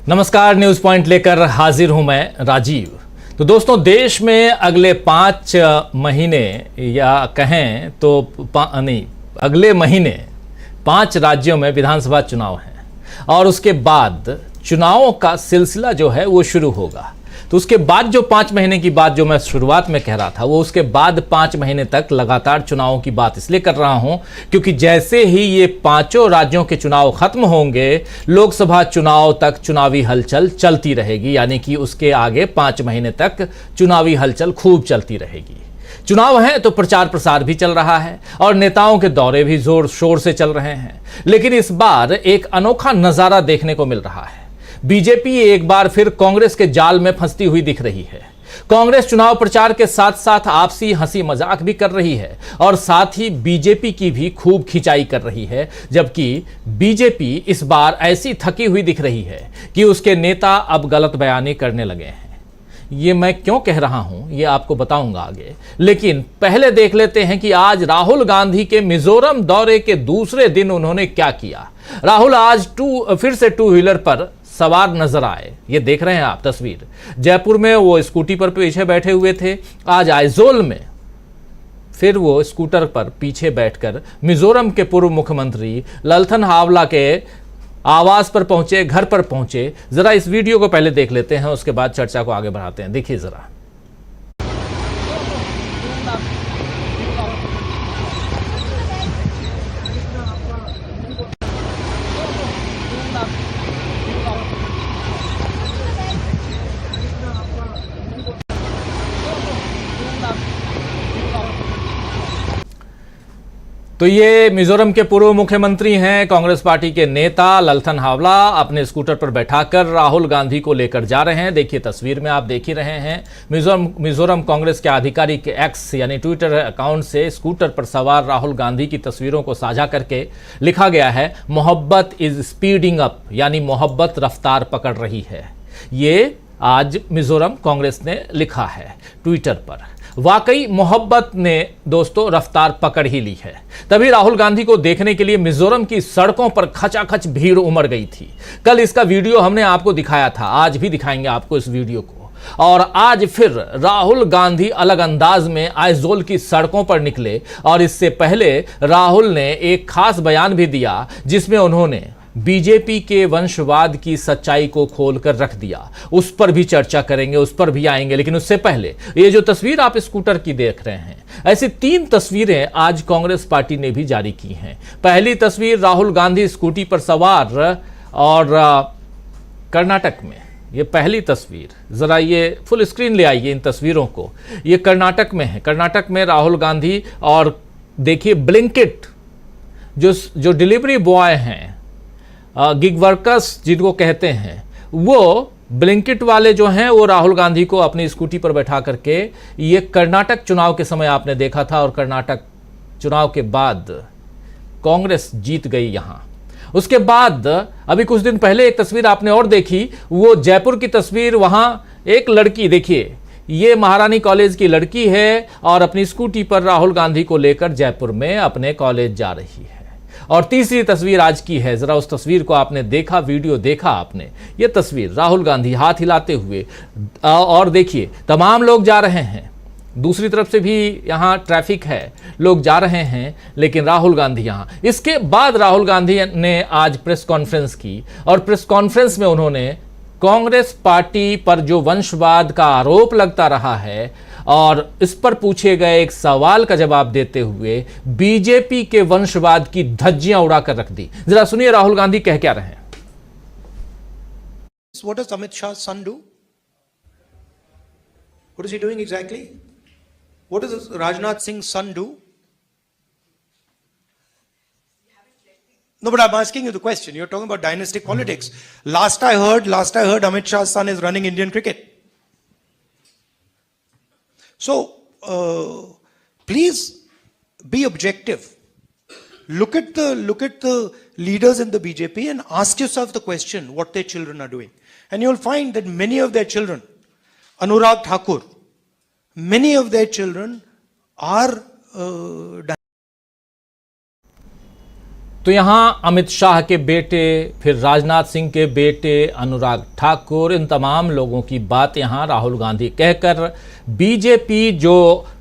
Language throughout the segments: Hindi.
नमस्कार, न्यूज पॉइंट लेकर हाजिर हूं मैं राजीव। तो दोस्तों, देश में अगले 5 महीने या कहें तो नहीं, अगले महीने 5 राज्यों में विधानसभा चुनाव हैं और उसके बाद चुनावों का सिलसिला जो है वो शुरू होगा। तो उसके बाद जो 5 महीने की बात जो मैं शुरुआत में कह रहा था, वो उसके बाद 5 महीने तक लगातार चुनावों की बात इसलिए कर रहा हूं क्योंकि जैसे ही ये 5 राज्यों के चुनाव खत्म होंगे, लोकसभा चुनाव तक चुनावी हलचल चलती रहेगी। यानी कि उसके आगे 5 महीने तक चुनावी हलचल खूब चलती रहेगी। चुनाव है तो प्रचार प्रसार भी चल रहा है और नेताओं के दौरे भी जोर शोर से चल रहे हैं। लेकिन इस बार एक अनोखा नजारा देखने को मिल रहा है। बीजेपी एक बार फिर कांग्रेस के जाल में फंसती हुई दिख रही है। कांग्रेस चुनाव प्रचार के साथ साथ आपसी हंसी मजाक भी कर रही है और साथ ही बीजेपी की भी खूब खिंचाई कर रही है, जबकि बीजेपी इस बार ऐसी थकी हुई दिख रही है कि उसके नेता अब गलत बयानी करने लगे हैं। ये मैं क्यों कह रहा हूं, ये आपको बताऊंगा आगे। लेकिन पहले देख लेते हैं कि आज राहुल गांधी के मिजोरम दौरे के दूसरे दिन उन्होंने क्या किया। राहुल आज फिर से 2 व्हीलर पर सवार नजर आए। ये देख रहे हैं आप तस्वीर। जयपुर में वो स्कूटी पर पीछे बैठे हुए थे, आज आइजोल में फिर वो स्कूटर पर पीछे बैठकर मिजोरम के पूर्व मुख्यमंत्री ललथन हावला के आवास पर पहुंचे, घर पर पहुंचे। जरा इस वीडियो को पहले देख लेते हैं, उसके बाद चर्चा को आगे बढ़ाते हैं। देखिए जरा। तो ये मिजोरम के पूर्व मुख्यमंत्री हैं, कांग्रेस पार्टी के नेता ललथन हावला अपने स्कूटर पर बैठाकर राहुल गांधी को लेकर जा रहे हैं। देखिए तस्वीर में आप देख ही रहे हैं। मिजोरम कांग्रेस के आधिकारिक एक्स यानी ट्विटर अकाउंट से स्कूटर पर सवार राहुल गांधी की तस्वीरों को साझा करके लिखा गया है, मोहब्बत इज स्पीडिंग अप, यानी मोहब्बत रफ्तार पकड़ रही है। ये आज मिजोरम कांग्रेस ने लिखा है ट्विटर पर। वाकई मोहब्बत ने दोस्तों रफ्तार पकड़ ही ली है। तभी राहुल गांधी को देखने के लिए मिजोरम की सड़कों पर खचाखच भीड़ उमड़ गई थी। कल इसका वीडियो हमने आपको दिखाया था, आज भी दिखाएंगे आपको इस वीडियो को। और आज फिर राहुल गांधी अलग अंदाज में आइजोल की सड़कों पर निकले और इससे पहले राहुल ने एक खास बयान भी दिया जिसमें उन्होंने बीजेपी के वंशवाद की सच्चाई को खोलकर रख दिया। उस पर भी चर्चा करेंगे, उस पर भी आएंगे। लेकिन उससे पहले ये जो तस्वीर आप स्कूटर की देख रहे हैं, ऐसी 3 तस्वीरें आज कांग्रेस पार्टी ने भी जारी की हैं। पहली तस्वीर राहुल गांधी स्कूटी पर सवार और कर्नाटक में, ये पहली तस्वीर। जरा ये फुल स्क्रीन ले आइए इन तस्वीरों को। ये कर्नाटक में है। कर्नाटक में राहुल गांधी और देखिए ब्लिंकिट जो डिलीवरी बॉय हैं, गिग वर्कर्स जिनको कहते हैं, वो ब्लिंकिट वाले जो हैं वो राहुल गांधी को अपनी स्कूटी पर बैठा करके, ये कर्नाटक चुनाव के समय आपने देखा था और कर्नाटक चुनाव के बाद कांग्रेस जीत गई यहां। उसके बाद अभी कुछ दिन पहले एक तस्वीर आपने और देखी, वो जयपुर की तस्वीर। वहां एक लड़की, देखिए ये महारानी कॉलेज की लड़की है और अपनी स्कूटी पर राहुल गांधी को लेकर जयपुर में अपने कॉलेज जा रही है। और तीसरी तस्वीर आज की है। जरा उस तस्वीर को आपने देखा, वीडियो देखा आपने। ये तस्वीर राहुल गांधी हाथ हिलाते हुए, और देखिए तमाम लोग जा रहे हैं। दूसरी तरफ से भी यहाँ ट्रैफिक है, लोग जा रहे हैं, लेकिन राहुल गांधी यहाँ। इसके बाद राहुल गांधी ने आज प्रेस कॉन्फ्रेंस की और प्रेस कॉन्फ्रेंस में उन्होंने कांग्रेस पार्टी पर जो वंशवाद का आरोप लगता रहा है और इस पर पूछे गए एक सवाल का जवाब देते हुए बीजेपी के वंशवाद की धज्जियां उड़ाकर रख दी। जरा सुनिए राहुल गांधी कह क्या रहे हैं। What does Amit Shah's son do? What is he doing exactly? What does Rajnath Singh's son do? No, but I'm asking you the question. You're talking about dynastic politics. Last I heard Amit Shah's son is running Indian cricket. So, please be objective. Look at the leaders in the BJP and ask yourself the question what their children are doing. And you'll find that many of their children, Anurag Thakur, many of their children are तो यहां अमित शाह के बेटे, फिर राजनाथ सिंह के बेटे अनुराग ठाकुर, इन तमाम लोगों की बात यहां राहुल गांधी कहकर बीजेपी जो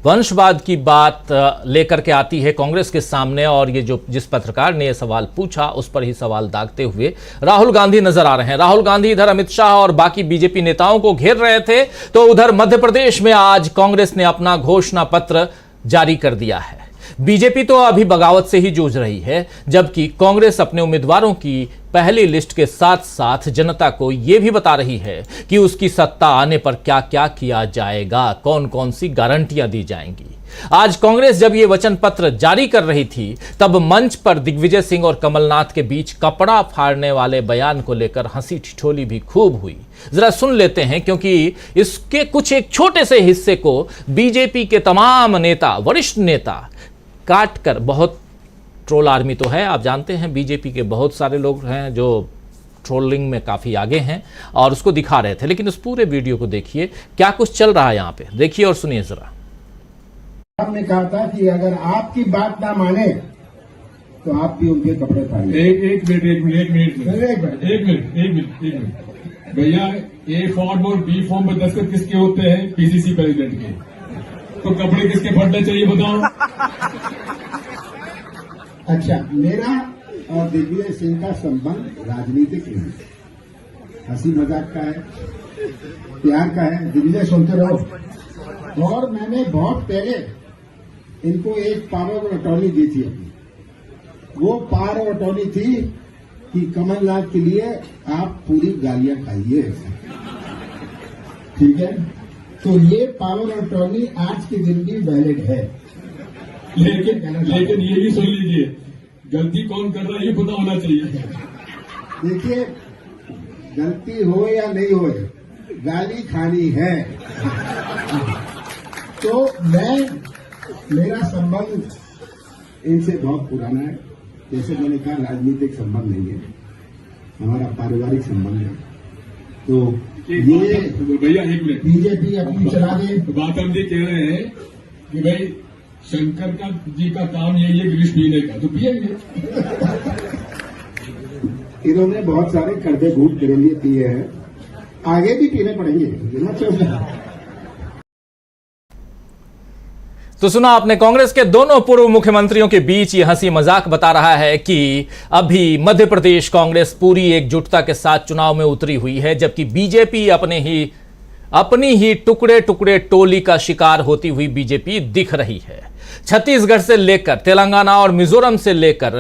वंशवाद की बात लेकर के आती है कांग्रेस के सामने, और ये जो जिस पत्रकार ने ये सवाल पूछा उस पर ही सवाल दागते हुए राहुल गांधी नजर आ रहे हैं। राहुल गांधी इधर अमित शाह और बाकी बीजेपी नेताओं को घेर रहे थे, तो उधर मध्य प्रदेश में आज कांग्रेस ने अपना घोषणा पत्र जारी कर दिया है। बीजेपी तो अभी बगावत से ही जूझ रही है, जबकि कांग्रेस अपने उम्मीदवारों की पहली लिस्ट के साथ साथ जनता को यह भी बता रही है कि उसकी सत्ता आने पर क्या क्या किया जाएगा, कौन कौन सी गारंटियां दी जाएंगी। आज कांग्रेस जब यह वचन पत्र जारी कर रही थी, तब मंच पर दिग्विजय सिंह और कमलनाथ के बीच कपड़ा फाड़ने वाले बयान को लेकर हंसी ठिठोली भी खूब हुई। जरा सुन लेते हैं, क्योंकि इसके कुछ एक छोटे से हिस्से को बीजेपी के तमाम नेता, वरिष्ठ नेता काट कर, बहुत ट्रोल आर्मी तो है, आप जानते हैं बीजेपी के बहुत सारे लोग हैं जो ट्रोलिंग में काफ़ी आगे हैं, और उसको दिखा रहे थे। लेकिन उस पूरे वीडियो को देखिए, क्या कुछ चल रहा है यहाँ पे, देखिए और सुनिए जरा। आपने कहा था कि अगर आपकी बात ना माने तो आप भी उनके कपड़े फाड़िए। एक मिनट भैया, ए फॉर्म और बी फॉर्म पर दस्तखत किसके होते हैं? पीसीसी प्रेसिडेंट के। तो कपड़े किसके फटने चाहिए बताओ? अच्छा, मेरा और दिग्विजय सिंह का संबंध राजनीतिक नहीं है, हंसी मजाक का है, प्यार का है। दिग्विजय सुनते रहो। और मैंने बहुत पहले इनको एक पावर ऑफ अटॉर्नी दी थी अपनी। वो पावर ऑफ अटॉर्नी थी कि कमलनाथ के लिए आप पूरी गालियां खाइए, ठीक है? तो ये पावर ऑफ अटॉर्नी आज के दिन भी वैलिड है। लेकिन ये भी सुन लीजिए, गलती कौन कर रहा है ये पता होना चाहिए। देखिए, गलती हो या नहीं हो, गाली खानी है। तो मेरा संबंध इनसे बहुत पुराना है। जैसे मैंने कहा, राजनीतिक संबंध नहीं है, हमारा पारिवारिक संबंध है। तो ये भैया एक मिनट, बीजेपी अपनी चला दे। बात हम ये कह रहे हैं कि भाई शंकर का जी का काम यही है विष पीने का, तो पिएंगे। इन्होंने बहुत सारे कर्जे घूट मेरे लिए पिए हैं, आगे भी पीने पड़ेंगे, गिरना चाहिए। तो सुना आपने, कांग्रेस के दोनों पूर्व मुख्यमंत्रियों के बीच ये हंसी मजाक बता रहा है कि अभी मध्य प्रदेश कांग्रेस पूरी एकजुटता के साथ चुनाव में उतरी हुई है, जबकि बीजेपी अपनी ही टुकड़े टुकड़े टोली का शिकार होती हुई बीजेपी दिख रही है। छत्तीसगढ़ से लेकर तेलंगाना और मिजोरम से लेकर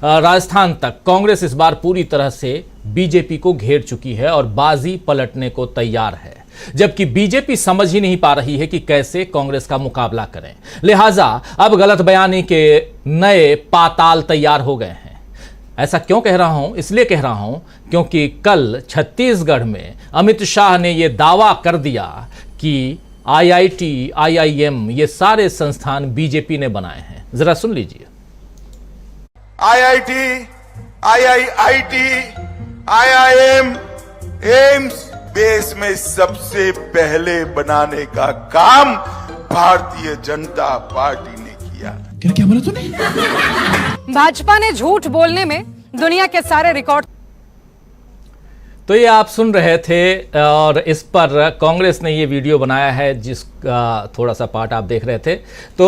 राजस्थान तक कांग्रेस इस बार पूरी तरह से बीजेपी को घेर चुकी है और बाजी पलटने को तैयार है, जबकि बीजेपी समझ ही नहीं पा रही है कि कैसे कांग्रेस का मुकाबला करें। लिहाजा अब गलत बयानी के नए पाताल तैयार हो गए हैं। ऐसा क्यों कह रहा हूं? इसलिए कह रहा हूं क्योंकि कल छत्तीसगढ़ में अमित शाह ने यह दावा कर दिया कि IIT, IIM ये सारे संस्थान बीजेपी ने बनाए हैं। जरा सुन लीजिए। IIT, IIIT, IIM, एम्स देश में सबसे पहले बनाने का काम भारतीय जनता पार्टी ने किया। क्या बोला तूने? भाजपा ने झूठ बोलने में दुनिया के सारे रिकॉर्ड। तो ये आप सुन रहे थे, और इस पर कांग्रेस ने ये वीडियो बनाया है जिसका थोड़ा सा पार्ट आप देख रहे थे। तो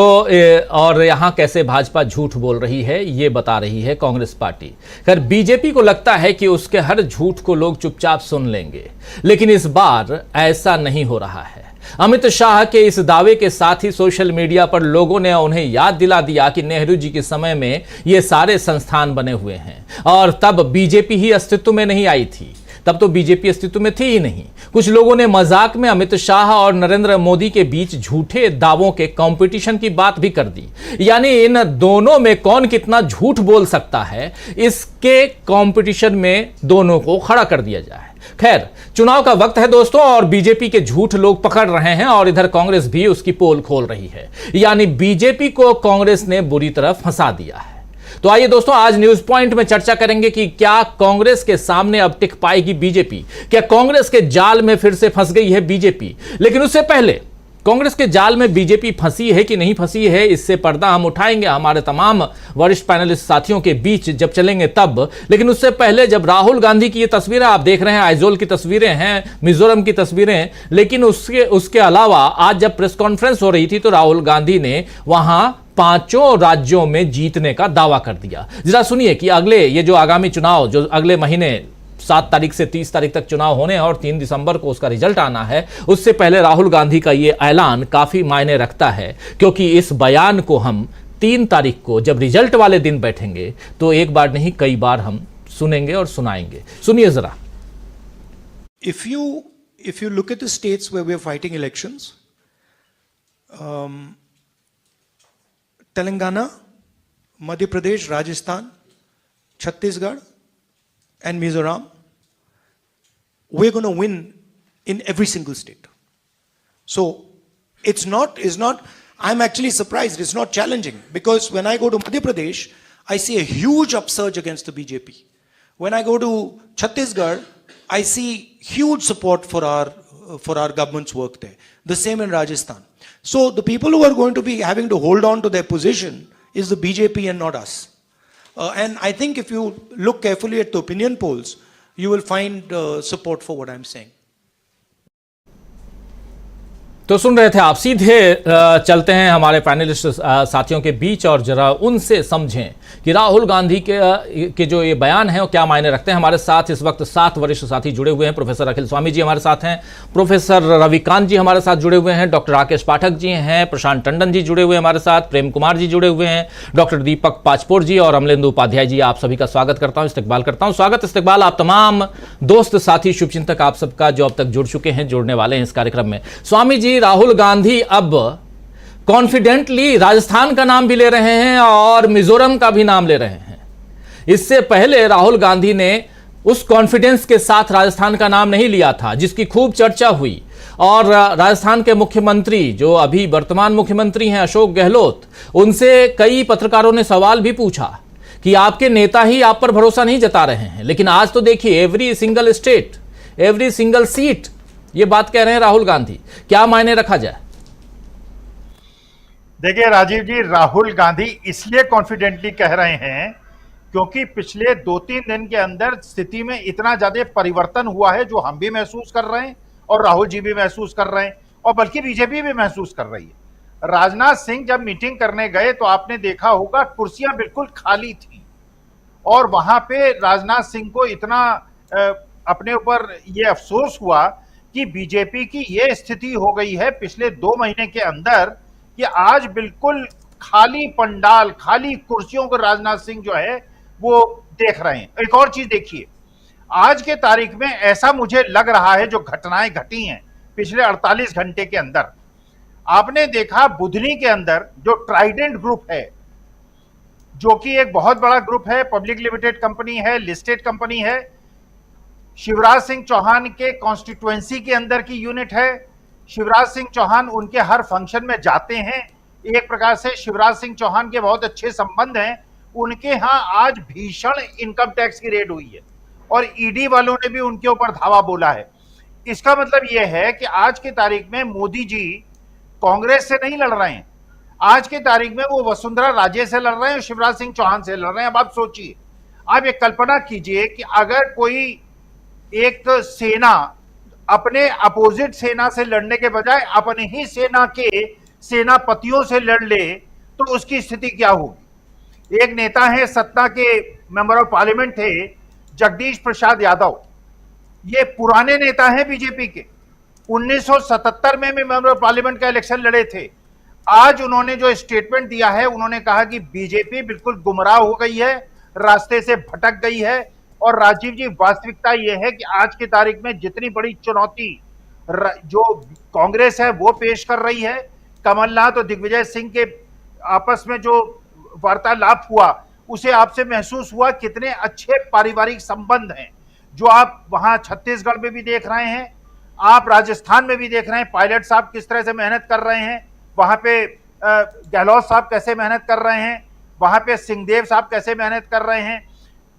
और यहाँ कैसे भाजपा झूठ बोल रही है ये बता रही है कांग्रेस पार्टी। खैर, बीजेपी को लगता है कि उसके हर झूठ को लोग चुपचाप सुन लेंगे, लेकिन इस बार ऐसा नहीं हो रहा है। अमित शाह के इस दावे के साथ ही सोशल मीडिया पर लोगों ने उन्हें याद दिला दिया कि नेहरू जी के समय में ये सारे संस्थान बने हुए हैं, और तब बीजेपी ही अस्तित्व में नहीं आई थी, तब तो बीजेपी अस्तित्व में थी ही नहीं। कुछ लोगों ने मजाक में अमित शाह और नरेंद्र मोदी के बीच झूठे दावों के कंपटीशन की बात भी कर दी, यानी इन दोनों में कौन कितना झूठ बोल सकता है, इसके कंपटीशन में दोनों को खड़ा कर दिया जाए। खैर, चुनाव का वक्त है दोस्तों, और बीजेपी के झूठ लोग पकड़ रहे हैं, और इधर कांग्रेस भी उसकी पोल खोल रही है, यानी बीजेपी को कांग्रेस ने बुरी तरह फंसा दिया है। तो आइए दोस्तों, आज न्यूज पॉइंट में चर्चा करेंगे कि क्या कांग्रेस के सामने अब टिक पाएगी बीजेपी, क्या कांग्रेस के जाल में फिर से फंस गई है बीजेपी। लेकिन उससे पहले कांग्रेस के जाल में बीजेपी फंसी है कि नहीं फंसी है, इससे पर्दा हम उठाएंगे हमारे तमाम वरिष्ठ पैनलिस्ट साथियों के बीच जब चलेंगे तब। लेकिन उससे पहले जब राहुल गांधी की ये तस्वीरें आप देख रहे हैं, आइजोल की तस्वीरें हैं, मिजोरम की तस्वीरें, लेकिन उसके अलावा आज जब प्रेस कॉन्फ्रेंस हो रही थी तो राहुल गांधी ने वहां 5 राज्यों में जीतने का दावा कर दिया। जरा सुनिए कि अगले ये जो आगामी चुनाव जो अगले महीने 7 तारीख से 30 तारीख तक चुनाव होने हैं और 3 दिसंबर को उसका रिजल्ट आना है, उससे पहले राहुल गांधी का ये ऐलान काफी मायने रखता है, क्योंकि इस बयान को हम 3 तारीख को जब रिजल्ट वाले दिन बैठेंगे तो एक बार नहीं कई बार हम सुनेंगे और सुनाएंगे। सुनिए जरा। If you look at the states where we are fighting elections, Telangana, Madhya Pradesh, Rajasthan, Chhattisgarh, and Mizoram, we're going to win in every single state. So it's not, I'm actually surprised, it's not challenging, because when I go to Madhya Pradesh, I see a huge upsurge against the BJP. When I go to Chhattisgarh, I see huge support for our government's work there. The same in Rajasthan. So the people who are going to be having to hold on to their position is the BJP and not us. And I think if you look carefully at the opinion polls, you will find support for what I'm saying. तो सुन रहे थे आप। सीधे चलते हैं हमारे पैनलिस्ट साथियों के बीच और जरा उनसे समझें कि राहुल गांधी के जो ये बयान है वो क्या मायने रखते हैं। हमारे साथ इस वक्त 7 वरिष्ठ साथी जुड़े हुए हैं। प्रोफेसर अखिल स्वामी जी हमारे साथ हैं, प्रोफेसर रविकांत जी हमारे साथ जुड़े हुए हैं, डॉक्टर राकेश पाठक जी हैं, प्रशांत टंडन जी जुड़े हुए हैं हमारे साथ, प्रेम कुमार जी जुड़े हुए हैं, डॉक्टर दीपक पाचपोर जी और अमलेंदु उपाध्याय जी। आप सभी का स्वागत करता हूं, इस्तकबाल करता हूं। स्वागत इस्तकबाल आप तमाम दोस्त साथी शुभचिंतक आप सबका जो अब तक जुड़ चुके हैं, जुड़ने वाले हैं इस कार्यक्रम में। स्वामी जी, राहुल गांधी अब कॉन्फिडेंटली राजस्थान का नाम भी ले रहे हैं और मिजोरम का भी नाम ले रहे हैं। इससे पहले राहुल गांधी ने उस कॉन्फिडेंस के साथ राजस्थान का नाम नहीं लिया था जिसकी खूब चर्चा हुई। और राजस्थान के मुख्यमंत्री जो अभी वर्तमान मुख्यमंत्री हैं अशोक गहलोत, उनसे कई पत्रकारों ने सवाल भी पूछा कि आपके नेता ही आप पर भरोसा नहीं जता रहे हैं। लेकिन आज तो देखिए every single state, every single seat, ये बात कह रहे हैं राहुल गांधी। क्या मायने रखा जाए? देखिए राजीव जी, राहुल गांधी इसलिए कॉन्फिडेंटली कह रहे हैं क्योंकि पिछले 2-3 दिन के अंदर स्थिति में इतना ज्यादा परिवर्तन हुआ है जो हम भी महसूस कर रहे हैं और राहुल जी भी महसूस कर रहे हैं और बल्कि बीजेपी भी महसूस कर रही है। राजनाथ सिंह जब मीटिंग करने गए तो आपने देखा होगा कुर्सियां बिल्कुल खाली थी और वहां पे राजनाथ सिंह को इतना अपने ऊपर ये अफसोस हुआ कि बीजेपी की ये स्थिति हो गई है पिछले 2 महीने के अंदर कि आज बिल्कुल खाली पंडाल, खाली कुर्सियों को राजनाथ सिंह जो है वो देख रहे हैं। एक और चीज देखिए, आज के तारीख में ऐसा मुझे लग रहा है जो घटनाएं घटी हैं पिछले 48 घंटे के अंदर, आपने देखा बुधनी के अंदर जो ट्राइडेंट ग्रुप है, जो कि एक बहुत बड़ा ग्रुप है, पब्लिक लिमिटेड कंपनी है, लिस्टेड कंपनी है, शिवराज सिंह चौहान के कॉन्स्टिट्यूएंसी के अंदर की यूनिट है। शिवराज सिंह चौहान उनके हर फंक्शन में जाते हैं। एक प्रकार से शिवराज सिंह चौहान के बहुत अच्छे संबंध हैं। उनके यहाँ आज भीषण इनकम टैक्स की रेड हुई है और ईडी वालों ने भी उनके ऊपर धावा बोला है। इसका मतलब यह है कि आज की तारीख में मोदी जी कांग्रेस से नहीं लड़ रहे हैं, आज की तारीख में वो वसुंधरा राजे से लड़ रहे हैं और शिवराज सिंह चौहान से लड़ रहे हैं। अब आप सोचिए, आप एक कल्पना कीजिए कि अगर कोई एक सेना अपने अपोजिट सेना से लड़ने के बजाय अपने ही सेना के सेनापतियों से लड़ ले तो उसकी स्थिति क्या होगी। एक नेता है, सत्ता के मेंबर ऑफ पार्लियामेंट थे, जगदीश प्रसाद यादव। ये पुराने नेता हैं बीजेपी के, 1977 में भी मेंबर ऑफ पार्लियामेंट का इलेक्शन लड़े थे। आज उन्होंने जो स्टेटमेंट दिया है, उन्होंने कहा कि बीजेपी बिल्कुल गुमराह हो गई है, रास्ते से भटक गई है। और राजीव जी, वास्तविकता यह है कि आज की तारीख में जितनी बड़ी चुनौती जो कांग्रेस है वो पेश कर रही है, कमलनाथ और दिग्विजय सिंह के आपस में जो वार्तालाप हुआ उसे आपसे महसूस हुआ कितने अच्छे पारिवारिक संबंध हैं, जो आप वहां छत्तीसगढ़ में भी देख रहे हैं, आप राजस्थान में भी देख रहे हैं। पायलट साहब किस तरह से मेहनत कर रहे हैं, वहां पे गहलोत साहब कैसे मेहनत कर रहे हैं, वहां पे सिंहदेव साहब कैसे मेहनत कर रहे हैं,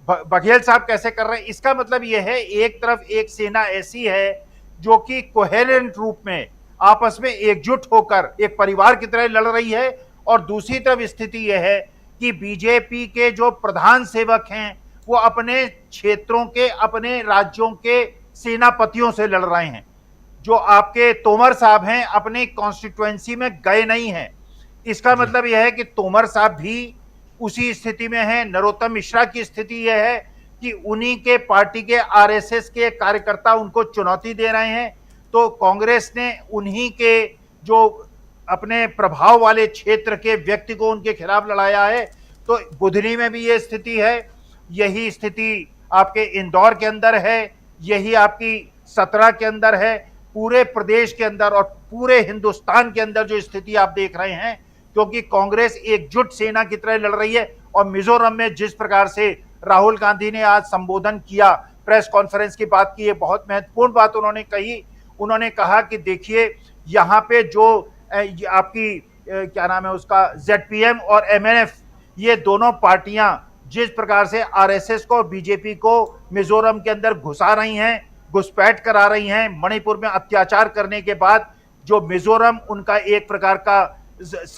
बघेल साहब कैसे कर रहे हैं। इसका मतलब यह है एक तरफ एक सेना ऐसी है जो कि कोहेरेंट रूप में आपस में एकजुट होकर एक परिवार की तरह लड़ रही है, और दूसरी तरफ स्थिति यह है कि बीजेपी के जो प्रधान सेवक हैं वो अपने क्षेत्रों के, अपने राज्यों के सेनापतियों से लड़ रहे हैं। जो आपके तोमर साहब हैं अपने कॉन्स्टिट्यूएंसी में गए नहीं हैं। इसका मतलब यह है कि तोमर साहब भी उसी स्थिति में हैं। नरोत्तम मिश्रा की स्थिति यह है कि उन्हीं के पार्टी के आरएसएस के कार्यकर्ता उनको चुनौती दे रहे हैं, तो कांग्रेस ने उन्हीं के जो अपने प्रभाव वाले क्षेत्र के व्यक्ति को उनके खिलाफ लड़ाया है। तो बुधनी में भी ये स्थिति है, यही स्थिति आपके इंदौर के अंदर है, यही आपकी सतना के अंदर है, पूरे प्रदेश के अंदर और पूरे हिंदुस्तान के अंदर जो स्थिति आप देख रहे हैं, क्योंकि कांग्रेस एकजुट सेना की तरह लड़ रही है। और मिजोरम में जिस प्रकार से राहुल गांधी ने आज संबोधन किया, प्रेस कॉन्फ्रेंस की बात की, ये बहुत महत्वपूर्ण बात उन्होंने कही। उन्होंने कहा कि देखिए यहाँ पे जो आपकी क्या नाम है उसका ZPM और MNF, ये दोनों पार्टियां जिस प्रकार से आरएसएस को और बीजेपी को मिजोरम के अंदर घुसा रही हैं, घुसपैठ करा रही हैं, मणिपुर में अत्याचार करने के बाद जो मिजोरम उनका एक प्रकार का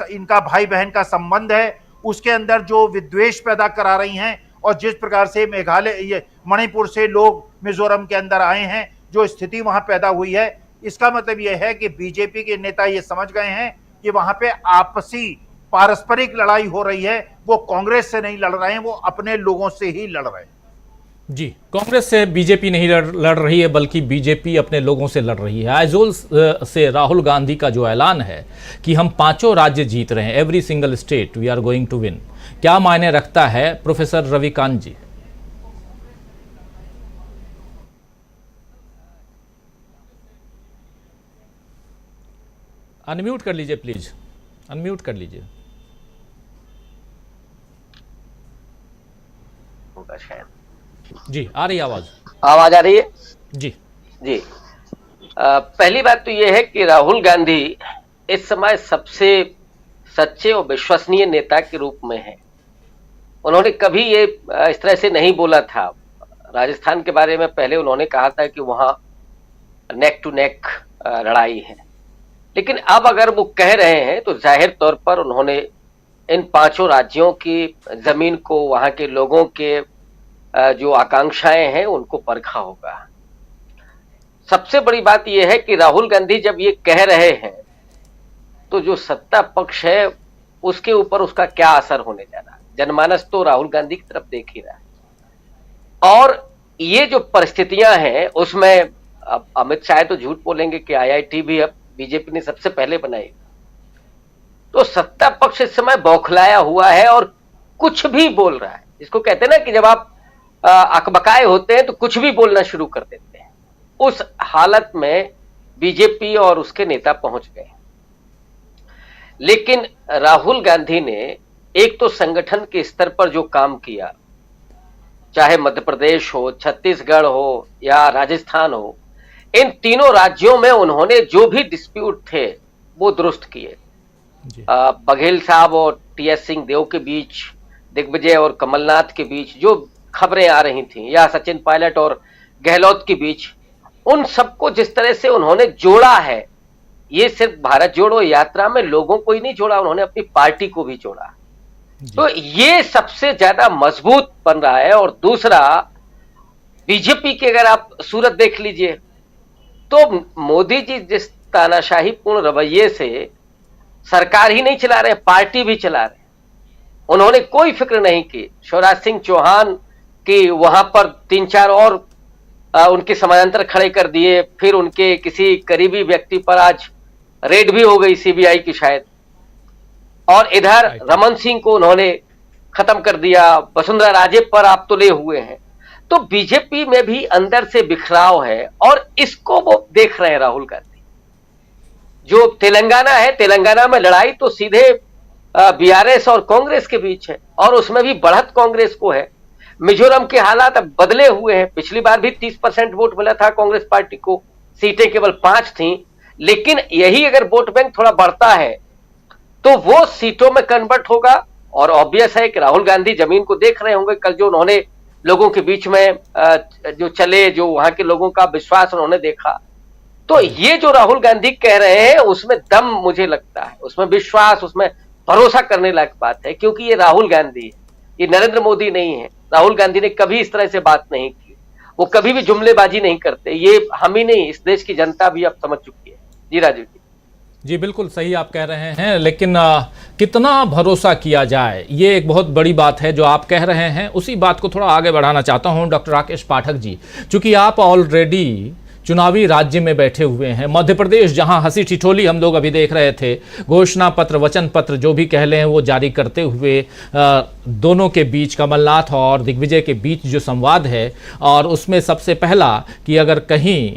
इनका भाई बहन का संबंध है, उसके अंदर जो विद्वेष पैदा करा रही हैं, और जिस प्रकार से मेघालय ये मणिपुर से लोग मिजोरम के अंदर आए हैं, जो स्थिति वहां पैदा हुई है, इसका मतलब यह है कि बीजेपी के नेता ये समझ गए हैं कि वहां पे आपसी पारस्परिक लड़ाई हो रही है। वो कांग्रेस से नहीं लड़ रहे हैं, वो अपने लोगों से ही लड़ रहे हैं। जी, कांग्रेस से बीजेपी नहीं लड़ रही है, बल्कि बीजेपी अपने लोगों से लड़ रही है। आइजोल से राहुल गांधी का जो ऐलान है कि हम 5 राज्य जीत रहे हैं, every single state we are going to win, क्या मायने रखता है प्रोफेसर रविकांत जी? अनम्यूट कर लीजिए प्लीज, अनम्यूट कर लीजिए। जी, आ रही आवाज आ रही है जी जी। पहली बात तो यह है कि राहुल गांधी इस समय सबसे सच्चे और विश्वसनीय नेता के रूप में है। उन्होंने कभी ये इस तरह से नहीं बोला था। राजस्थान के बारे में पहले उन्होंने कहा था कि वहां नेक टू नेक लड़ाई है, लेकिन अब अगर वो कह रहे हैं तो जाहिर तौर पर उन्होंने इन 5 राज्यों की जमीन को, वहां के लोगों के जो आकांक्षाएं हैं उनको परखा होगा। सबसे बड़ी बात यह है कि राहुल गांधी जब ये कह रहे हैं तो जो सत्ता पक्ष है उसके ऊपर उसका क्या असर होने जा रहा है। जनमानस तो राहुल गांधी की तरफ देख ही रहा है, और ये जो परिस्थितियां हैं उसमें अब अमित शाह तो झूठ बोलेंगे कि IIT भी अब बीजेपी ने सबसे पहले बनाई। तो सत्ता पक्ष इस समय बौखलाया हुआ है और कुछ भी बोल रहा है। इसको कहते हैं ना कि जब आप अकबकाए होते हैं तो कुछ भी बोलना शुरू कर देते हैं। उस हालत में बीजेपी और उसके नेता पहुंच गए। लेकिन राहुल गांधी ने एक तो संगठन के स्तर पर जो काम किया, चाहे मध्य प्रदेश हो, छत्तीसगढ़ हो या राजस्थान हो, इन तीनों राज्यों में उन्होंने जो भी डिस्प्यूट थे वो दुरुस्त किए। बघेल साहब और TS सिंहदेव के बीच, दिग्विजय और कमलनाथ के बीच जो खबरें आ रही थीं, या सचिन पायलट और गहलोत के बीच, उन सबको जिस तरह से उन्होंने जोड़ा है, ये सिर्फ भारत जोड़ो यात्रा में लोगों को ही नहीं जोड़ा, उन्होंने अपनी पार्टी को भी जोड़ा। तो ये सबसे ज्यादा मजबूत बन रहा है। और दूसरा, बीजेपी की अगर आप सूरत देख लीजिए तो मोदी जी जिस तानाशाही पूर्ण रवैये से सरकार ही नहीं चला रहे, पार्टी भी चला रहे, उन्होंने कोई फिक्र नहीं की। शिवराज सिंह चौहान की वहां पर 3-4 और उनके समानांतर खड़े कर दिए, फिर उनके किसी करीबी व्यक्ति पर आज रेड भी हो गई CBI की शायद, और इधर रमन सिंह को उन्होंने खत्म कर दिया, वसुंधरा राजे पर आप तुले हुए हैं। तो बीजेपी में भी अंदर से बिखराव है, और इसको वो देख रहे हैं राहुल गांधी। जो तेलंगाना है, तेलंगाना में लड़ाई तो सीधे BRS और कांग्रेस के बीच है, और उसमें भी बढ़त कांग्रेस को है। मिजोरम के हालात अब बदले हुए हैं। पिछली बार भी 30% वोट मिला था कांग्रेस पार्टी को, सीटें केवल 5 थीं, लेकिन यही अगर वोट बैंक थोड़ा बढ़ता है तो वो सीटों में कन्वर्ट होगा। और ऑब्वियस है कि राहुल गांधी जमीन को देख रहे होंगे। कल जो उन्होंने लोगों के बीच में जो चले, जो वहां के लोगों का विश्वास उन्होंने देखा, तो ये जो राहुल गांधी कह रहे हैं उसमें दम मुझे लगता है, उसमें विश्वास, उसमें भरोसा करने लायक बात है, क्योंकि ये राहुल गांधी है, ये नरेंद्र मोदी नहीं है। राहुल गांधी ने कभी इस तरह से बात नहीं की, वो कभी भी जुमलेबाजी नहीं करते। ये हम ही नहीं, इस देश की जनता भी अब समझ चुकी है। जी राजीव जी। जी बिल्कुल सही आप कह रहे हैं, लेकिन कितना भरोसा किया जाए, ये एक बहुत बड़ी बात है जो आप कह रहे हैं। उसी बात को थोड़ा आगे बढ़ाना चाहता हूं डॉक्टर राकेश पाठक जी, चूंकि आप ऑलरेडी चुनावी राज्य में बैठे हुए हैं। मध्य प्रदेश, जहां हंसी ठिठोली हम लोग अभी देख रहे थे, घोषणा पत्र, वचन पत्र जो भी कह लें वो जारी करते हुए दोनों के बीच, कमलनाथ और दिग्विजय के बीच जो संवाद है, और उसमें सबसे पहला कि अगर कहीं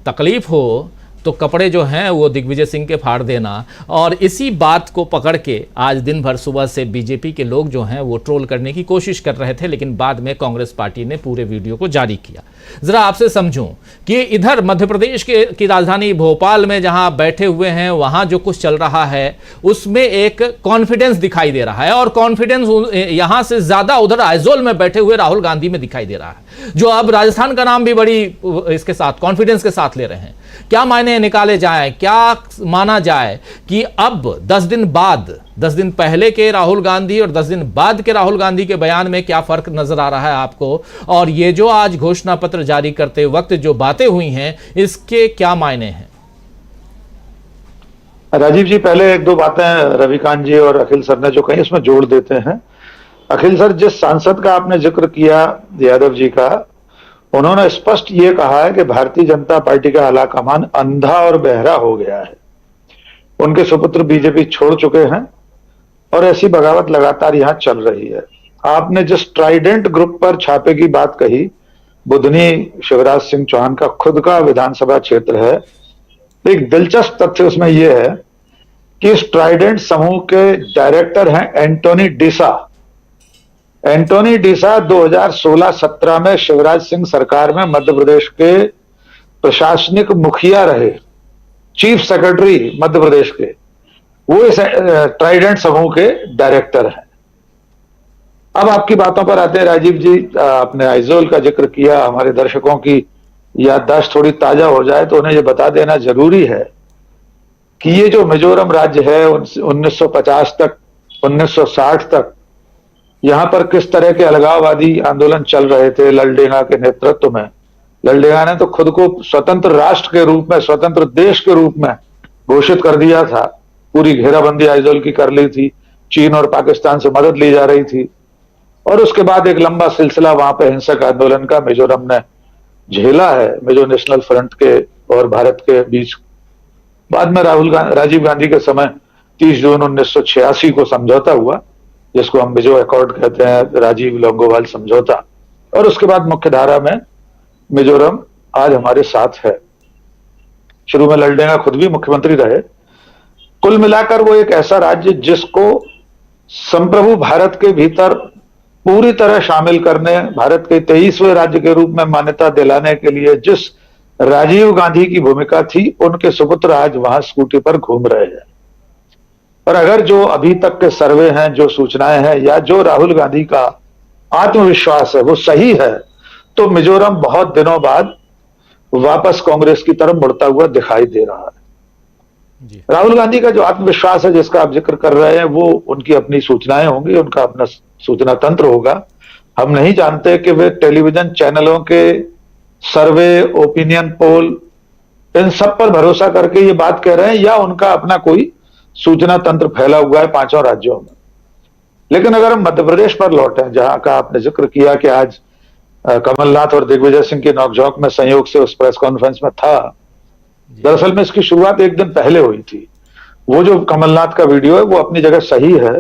तकलीफ हो तो कपड़े जो हैं वो दिग्विजय सिंह के फाड़ देना, और इसी बात को पकड़ के आज दिन भर सुबह से बीजेपी के लोग जो हैं वो ट्रोल करने की कोशिश कर रहे थे, लेकिन बाद में कांग्रेस पार्टी ने पूरे वीडियो को जारी किया। जरा आपसे समझूं कि इधर मध्य प्रदेश की राजधानी भोपाल में जहां बैठे हुए हैं, वहां जो कुछ चल रहा है उसमें एक कॉन्फिडेंस दिखाई दे रहा है, और कॉन्फिडेंस यहां से ज्यादा उधर आइजोल में बैठे हुए राहुल गांधी में दिखाई दे रहा है, जो अब राजस्थान का नाम भी बड़ी इसके साथ कॉन्फिडेंस के साथ ले रहे हैं। क्या मायने निकाले जाए, क्या माना जाए कि अब 10 दिन बाद, 10 दिन पहले के राहुल गांधी और 10 दिन बाद के राहुल गांधी के बयान में क्या फर्क नजर आ रहा है आपको, और ये जो आज घोषणा पत्र जारी करते वक्त जो बातें हुई हैं इसके क्या मायने हैं? राजीव जी, पहले एक दो बातें रविकांत जी और अखिल सर ने जो कही उसमें जोड़ देते हैं। अखिल सर, जिस सांसद का आपने जिक्र किया यादव जी का, उन्होंने स्पष्ट ये कहा है कि भारतीय जनता पार्टी का आलाकमान अंधा और बहरा हो गया है। उनके सुपुत्र बीजेपी छोड़ चुके हैं और ऐसी बगावत लगातार यहां चल रही है। आपने जिस ट्राइडेंट ग्रुप पर छापे की बात कही, बुधनी शिवराज सिंह चौहान का खुद का विधानसभा क्षेत्र है। एक दिलचस्प तथ्य उसमें यह है कि इस ट्राइडेंट समूह के डायरेक्टर हैं एंटोनी डिसा। एंटोनी डिसा 2016-17 में शिवराज सिंह सरकार में मध्य प्रदेश के प्रशासनिक मुखिया रहे, चीफ सेक्रेटरी मध्य प्रदेश के। वो इस ट्राइडेंट समूह के डायरेक्टर हैं। अब आपकी बातों पर आते हैं राजीव जी। आपने आइजोल का जिक्र किया, हमारे दर्शकों की याददाश्त थोड़ी ताजा हो जाए तो उन्हें यह बता देना जरूरी है कि ये जो मिजोरम राज्य है 1950 तक, 1960 तक यहां पर किस तरह के अलगाववादी आंदोलन चल रहे थे ललडेंगा के नेतृत्व में। ललडेंगा ने तो खुद को स्वतंत्र राष्ट्र के रूप में, स्वतंत्र देश के रूप में घोषित कर दिया था। पूरी घेराबंदी आइजोल की कर ली थी, चीन और पाकिस्तान से मदद ली जा रही थी, और उसके बाद एक लंबा सिलसिला वहां पे हिंसक आंदोलन का मिजोरम ने झेला है, मिजो नेशनल फ्रंट के और भारत के बीच। बाद में राजीव गांधी के समय 30 जून 1986 को समझौता हुआ, जिसको हम मिजो अकॉर्ड कहते हैं, राजीव लोंगोवाल समझौता, और उसके बाद मुख्य धारा में मिजोरम आज हमारे साथ है। शुरू में ललडेंगा खुद भी मुख्यमंत्री रहे। कुल मिलाकर वो एक ऐसा राज्य जिसको संप्रभु भारत के भीतर पूरी तरह शामिल करने, भारत के 23वें राज्य के रूप में मान्यता दिलाने के लिए जिस राजीव गांधी की भूमिका थी, उनके सुपुत्र आज वहां स्कूटी पर घूम रहे हैं। और अगर जो अभी तक के सर्वे हैं, जो सूचनाएं हैं, या जो राहुल गांधी का आत्मविश्वास है वो सही है, तो मिजोरम बहुत दिनों बाद वापस कांग्रेस की तरफ मुड़ता हुआ दिखाई दे रहा है। जी। राहुल गांधी का जो आत्मविश्वास है जिसका आप जिक्र कर रहे हैं, वो उनकी अपनी सूचनाएं होंगी, उनका अपना सूचना तंत्र होगा। हम नहीं जानते कि वे टेलीविजन चैनलों के सर्वे, ओपिनियन पोल, इन सब पर भरोसा करके ये बात कह रहे हैं, या उनका अपना कोई सूचना तंत्र फैला हुआ है 5 राज्यों में। लेकिन अगर हम मध्य प्रदेश पर लौटें, जहां का आपने जिक्र किया कि आज कमलनाथ और दिग्विजय सिंह की नोकझोंक में संयोग से उस प्रेस कॉन्फ्रेंस में था, दरअसल में इसकी शुरुआत एक दिन पहले हुई थी। वो जो कमलनाथ का वीडियो है वो अपनी जगह सही है।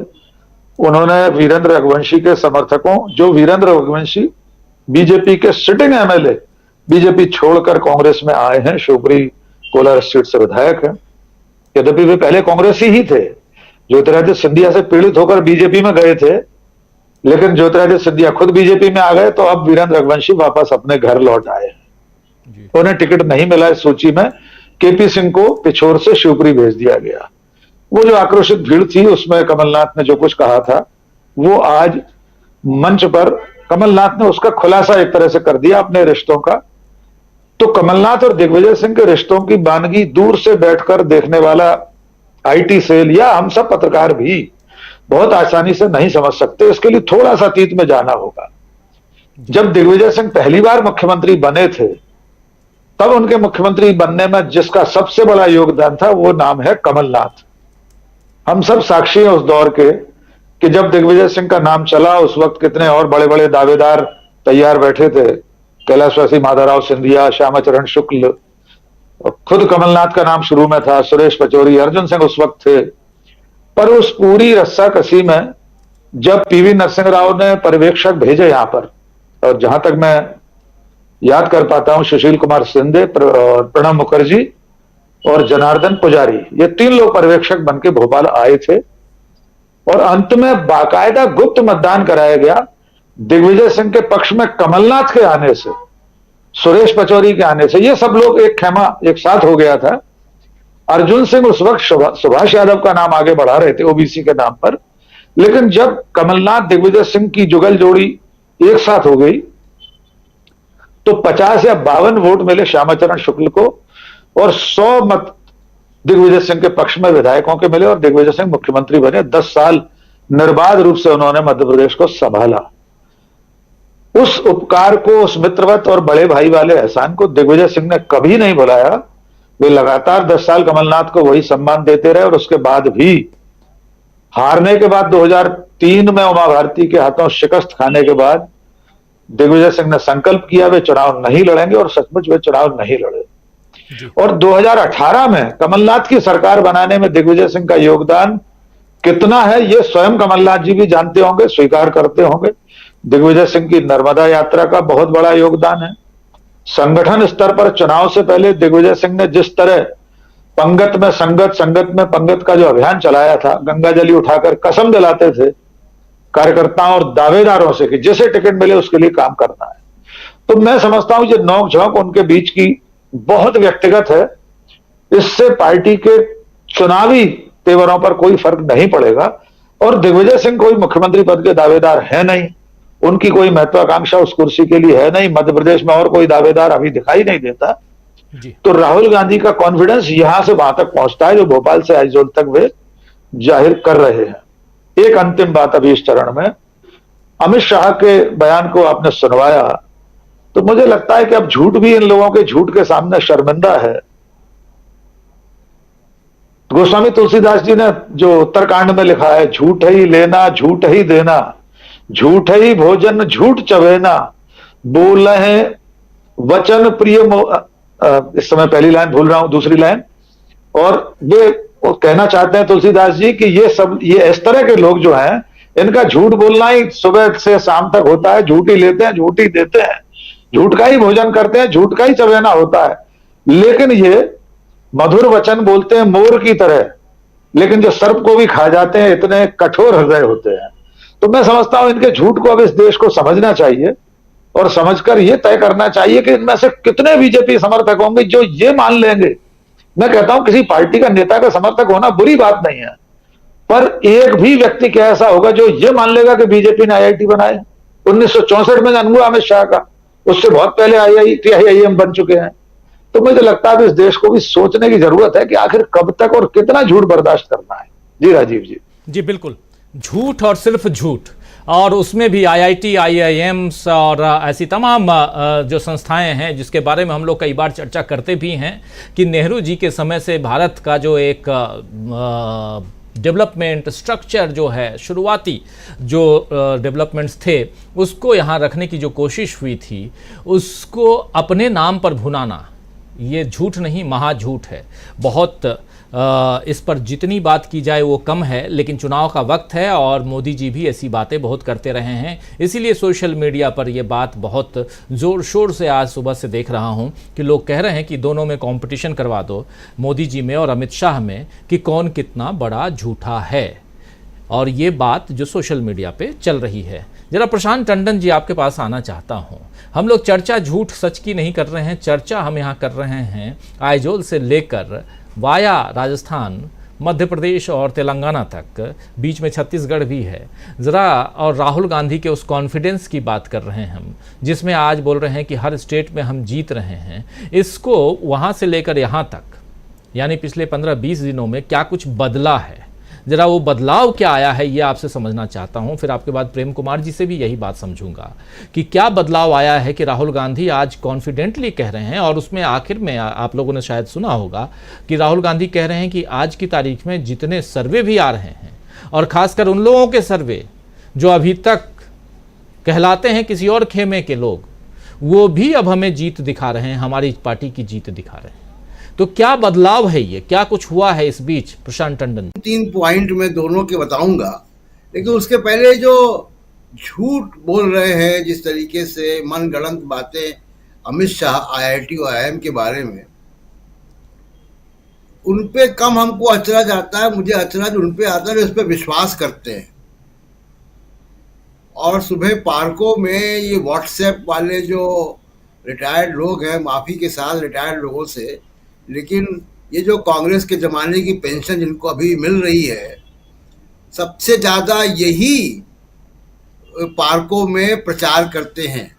उन्होंने वीरेंद्र रघुवंशी के समर्थकों, जो वीरेंद्र रघुवंशी बीजेपी के सिटिंग एमएलए, बीजेपी छोड़कर कांग्रेस में आए हैं, शिवपुरी कोलार सीट से विधायक है, यद्यपि वे पहले कांग्रेसी ही थे, ज्योतिरादित्य सिंधिया से पीड़ित होकर बीजेपी में गए थे, लेकिन ज्योतिरादित्य सिंधिया खुद बीजेपी में आ गए, तो अब वीरेंद्र रघुवंशी वापस अपने घर लौट आए। उन्हें टिकट नहीं मिला इस सूची में, केपी सिंह को पिछोर से शिवपुरी भेज दिया गया। वो जो आक्रोशित भीड़ थी, उसमें कमलनाथ ने जो कुछ कहा था, वो आज मंच पर कमलनाथ ने उसका खुलासा एक तरह से कर दिया अपने रिश्तों का, तो कमलनाथ और दिग्विजय सिंह के रिश्तों की बानगी दूर से बैठकर देखने वाला आईटी सेल या हम सब पत्रकार भी बहुत आसानी से नहीं समझ सकते। इसके लिए थोड़ा सा अतीत में जाना होगा। जब दिग्विजय सिंह पहली बार मुख्यमंत्री बने थे, तब उनके मुख्यमंत्री बनने में जिसका सबसे बड़ा योगदान था वो नाम है कमलनाथ। हम सब साक्षी हैं उस दौर के कि जब दिग्विजय सिंह का नाम चला, उस वक्त कितने और बड़े बड़े दावेदार तैयार बैठे थे। कैलाशवासी माधवराव सिंधिया, श्यामाचरण शुक्ल, खुद कमलनाथ का नाम शुरू में था, सुरेश पचौरी, अर्जुन सिंह उस वक्त थे। पर उस पूरी रस्साकसी में जब पीवी नरसिंह राव ने पर्यवेक्षक भेजे यहां पर, और जहां तक मैं याद कर पाता हूं, सुशील कुमार शिंदे, प्रणब मुखर्जी और जनार्दन पुजारी, ये 3 लोग पर्यवेक्षक बनके भोपाल आए थे और अंत में बाकायदा गुप्त मतदान कराया गया दिग्विजय सिंह के पक्ष में कमलनाथ के आने से, सुरेश पचौरी के आने से। ये सब लोग एक खेमा एक साथ हो गया था। अर्जुन सिंह उस वक्त सुभाष यादव का नाम आगे बढ़ा रहे थे ओबीसी के नाम पर, लेकिन जब कमलनाथ दिग्विजय सिंह की जुगल जोड़ी एक साथ हो गई तो 50 या 52 वोट मिले श्यामाचरण शुक्ल को और 100 मत दिग्विजय सिंह के पक्ष में विधायकों के मिले और दिग्विजय सिंह मुख्यमंत्री बने। 10 साल निर्बाध रूप से उन्होंने मध्य प्रदेश को संभाला। उस उपकार को, उस मित्रवत और बड़े भाई वाले एहसान को दिग्विजय सिंह ने कभी नहीं भुलाया। वे लगातार 10 साल कमलनाथ को वही सम्मान देते रहे और उसके बाद भी हारने के बाद 2003 में उमा भारती के हाथों शिकस्त खाने के बाद दिग्विजय सिंह ने संकल्प किया वे चुनाव नहीं लड़ेंगे और सचमुच वे चुनाव नहीं लड़े। और 2018 में कमलनाथ की सरकार बनाने में दिग्विजय सिंह का योगदान कितना है ये स्वयं कमलनाथ जी भी जानते होंगे, स्वीकार करते होंगे। दिग्विजय सिंह की नर्मदा यात्रा का बहुत बड़ा योगदान है। संगठन स्तर पर चुनाव से पहले दिग्विजय सिंह ने जिस तरह पंगत में संगत, संगत में पंगत का जो अभियान चलाया था, गंगा जली उठाकर कसम दिलाते थे कार्यकर्ताओं और दावेदारों से कि जिसे टिकट मिले उसके लिए काम करना है। तो मैं समझता हूं ये नोक झोंक उनके बीच की बहुत व्यक्तिगत है। इससे पार्टी के चुनावी तेवरों पर कोई फर्क नहीं पड़ेगा। और दिग्विजय सिंह कोई मुख्यमंत्री पद के दावेदार है नहीं, उनकी कोई महत्वाकांक्षा उस कुर्सी के लिए है नहीं। मध्य प्रदेश में और कोई दावेदार अभी दिखाई नहीं देता। तो राहुल गांधी का कॉन्फिडेंस यहां से वहां तक पहुंचता है जो भोपाल से आइजोल तक वे जाहिर कर रहे हैं। एक अंतिम बात अभी इस चरण में, अमित शाह के बयान को आपने सुनवाया तो मुझे लगता है कि अब झूठ भी इन लोगों के झूठ के सामने शर्मिंदा है। गोस्वामी तुलसीदास जी ने जो उत्तरकांड में लिखा है, झूठ ही लेना झूठ ही देना, झूठ ही भोजन झूठ चवेना, बोल है वचन प्रिय इस समय पहली लाइन भूल रहा हूं, दूसरी लाइन। और वे कहना चाहते हैं तुलसीदास जी कि ये इस तरह के लोग जो हैं इनका झूठ बोलना ही सुबह से शाम तक होता है। झूठ ही लेते हैं, झूठ ही देते हैं, झूठ का ही भोजन करते हैं, झूठ का ही चवेना होता है। लेकिन ये मधुर वचन बोलते हैं मोर की तरह, लेकिन जो सर्प को भी खा जाते हैं, इतने कठोर हृदय होते हैं। तो मैं समझता हूं इनके झूठ को अब इस देश को समझना चाहिए और समझकर यह तय करना चाहिए कि इनमें से कितने बीजेपी समर्थक होंगे जो ये मान लेंगे। मैं कहता हूं किसी पार्टी का नेता का समर्थक होना बुरी बात नहीं है, पर एक भी व्यक्ति क्या ऐसा होगा जो ये मान लेगा कि बीजेपी ने आईआईटी बनाया। 1964 में जन्म हुआ अमित शाह का, उससे बहुत पहले आईआईएम बन चुके हैं। तो मुझे लगता है इस देश को भी सोचने की जरूरत है कि आखिर कब तक और कितना झूठ बर्दाश्त करना है। जी राजीव जी। जी बिल्कुल, झूठ और सिर्फ झूठ, और उसमें भी आईआईटी, आईआईएम्स और ऐसी तमाम जो संस्थाएं हैं जिसके बारे में हम लोग कई बार चर्चा करते भी हैं कि नेहरू जी के समय से भारत का जो एक डेवलपमेंट स्ट्रक्चर जो है, शुरुआती जो डेवलपमेंट्स थे उसको यहाँ रखने की जो कोशिश हुई थी, उसको अपने नाम पर भुनाना ये झूठ नहीं, महाझूठ है। बहुत इस पर जितनी बात की जाए वो कम है, लेकिन चुनाव का वक्त है और मोदी जी भी ऐसी बातें बहुत करते रहे हैं। इसीलिए सोशल मीडिया पर ये बात बहुत ज़ोर शोर से आज सुबह से देख रहा हूँ कि लोग कह रहे हैं कि दोनों में कंपटीशन करवा दो, मोदी जी में और अमित शाह में, कि कौन कितना बड़ा झूठा है। और ये बात जो सोशल मीडिया पे चल रही है। जरा प्रशांत टंडन जी आपके पास आना चाहता हूँ। हम लोग चर्चा झूठ सच की नहीं कर रहे हैं, चर्चा हम यहाँ कर रहे हैं आइजोल से लेकर वाया राजस्थान मध्य प्रदेश और तेलंगाना तक, बीच में छत्तीसगढ़ भी है ज़रा। और राहुल गांधी के उस कॉन्फिडेंस की बात कर रहे हैं हम, जिसमें आज बोल रहे हैं कि हर स्टेट में हम जीत रहे हैं। इसको वहाँ से लेकर यहाँ तक, यानी पिछले 15-20 दिनों में क्या कुछ बदला है, जरा वो बदलाव क्या आया है ये आपसे समझना चाहता हूं। फिर आपके बाद प्रेम कुमार जी से भी यही बात समझूंगा कि क्या बदलाव आया है कि राहुल गांधी आज कॉन्फिडेंटली कह रहे हैं। और उसमें आखिर में आप लोगों ने शायद सुना होगा कि राहुल गांधी कह रहे हैं कि आज की तारीख में जितने सर्वे भी आ रहे हैं, और खासकर उन लोगों के सर्वे जो अभी तक कहलाते हैं किसी और खेमे के लोग, वो भी अब हमें जीत दिखा रहे हैं, हमारी पार्टी की जीत दिखा रहे हैं। तो क्या बदलाव है, ये क्या कुछ हुआ है इस बीच? प्रशांत टंडन। 3 पॉइंट मैं दोनों के बताऊंगा, लेकिन उसके पहले जो झूठ बोल रहे हैं, जिस तरीके से मनगढ़ंत बातें अमित शाह IIT और IIM के बारे में, उन पे कम हमको अचरज आता है। मुझे अचरज उन पे आता है उस पर विश्वास करते हैं। और सुबह पार्कों में ये व्हाट्सएप वाले जो रिटायर्ड लोग हैं, माफी के साथ रिटायर्ड लोगों से, लेकिन ये जो कांग्रेस के ज़माने की पेंशन जिनको अभी मिल रही है, सबसे ज़्यादा यही पार्कों में प्रचार करते हैं।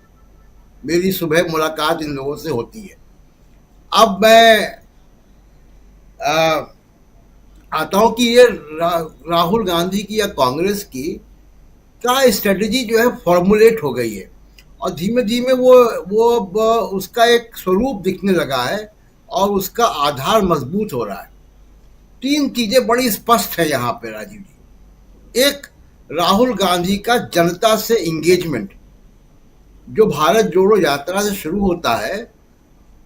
मेरी सुबह मुलाकात इन लोगों से होती है। अब मैं आता हूँ कि ये राहुल गांधी की या कांग्रेस की का स्ट्रेटजी जो है फॉर्मुलेट हो गई है, और धीमे धीमे वो उसका एक स्वरूप दिखने लगा है और उसका आधार मजबूत हो रहा है। 3 चीजें बड़ी स्पष्ट है यहाँ पे राजीव जी। एक, राहुल गांधी का जनता से इंगेजमेंट, जो भारत जोड़ो यात्रा से शुरू होता है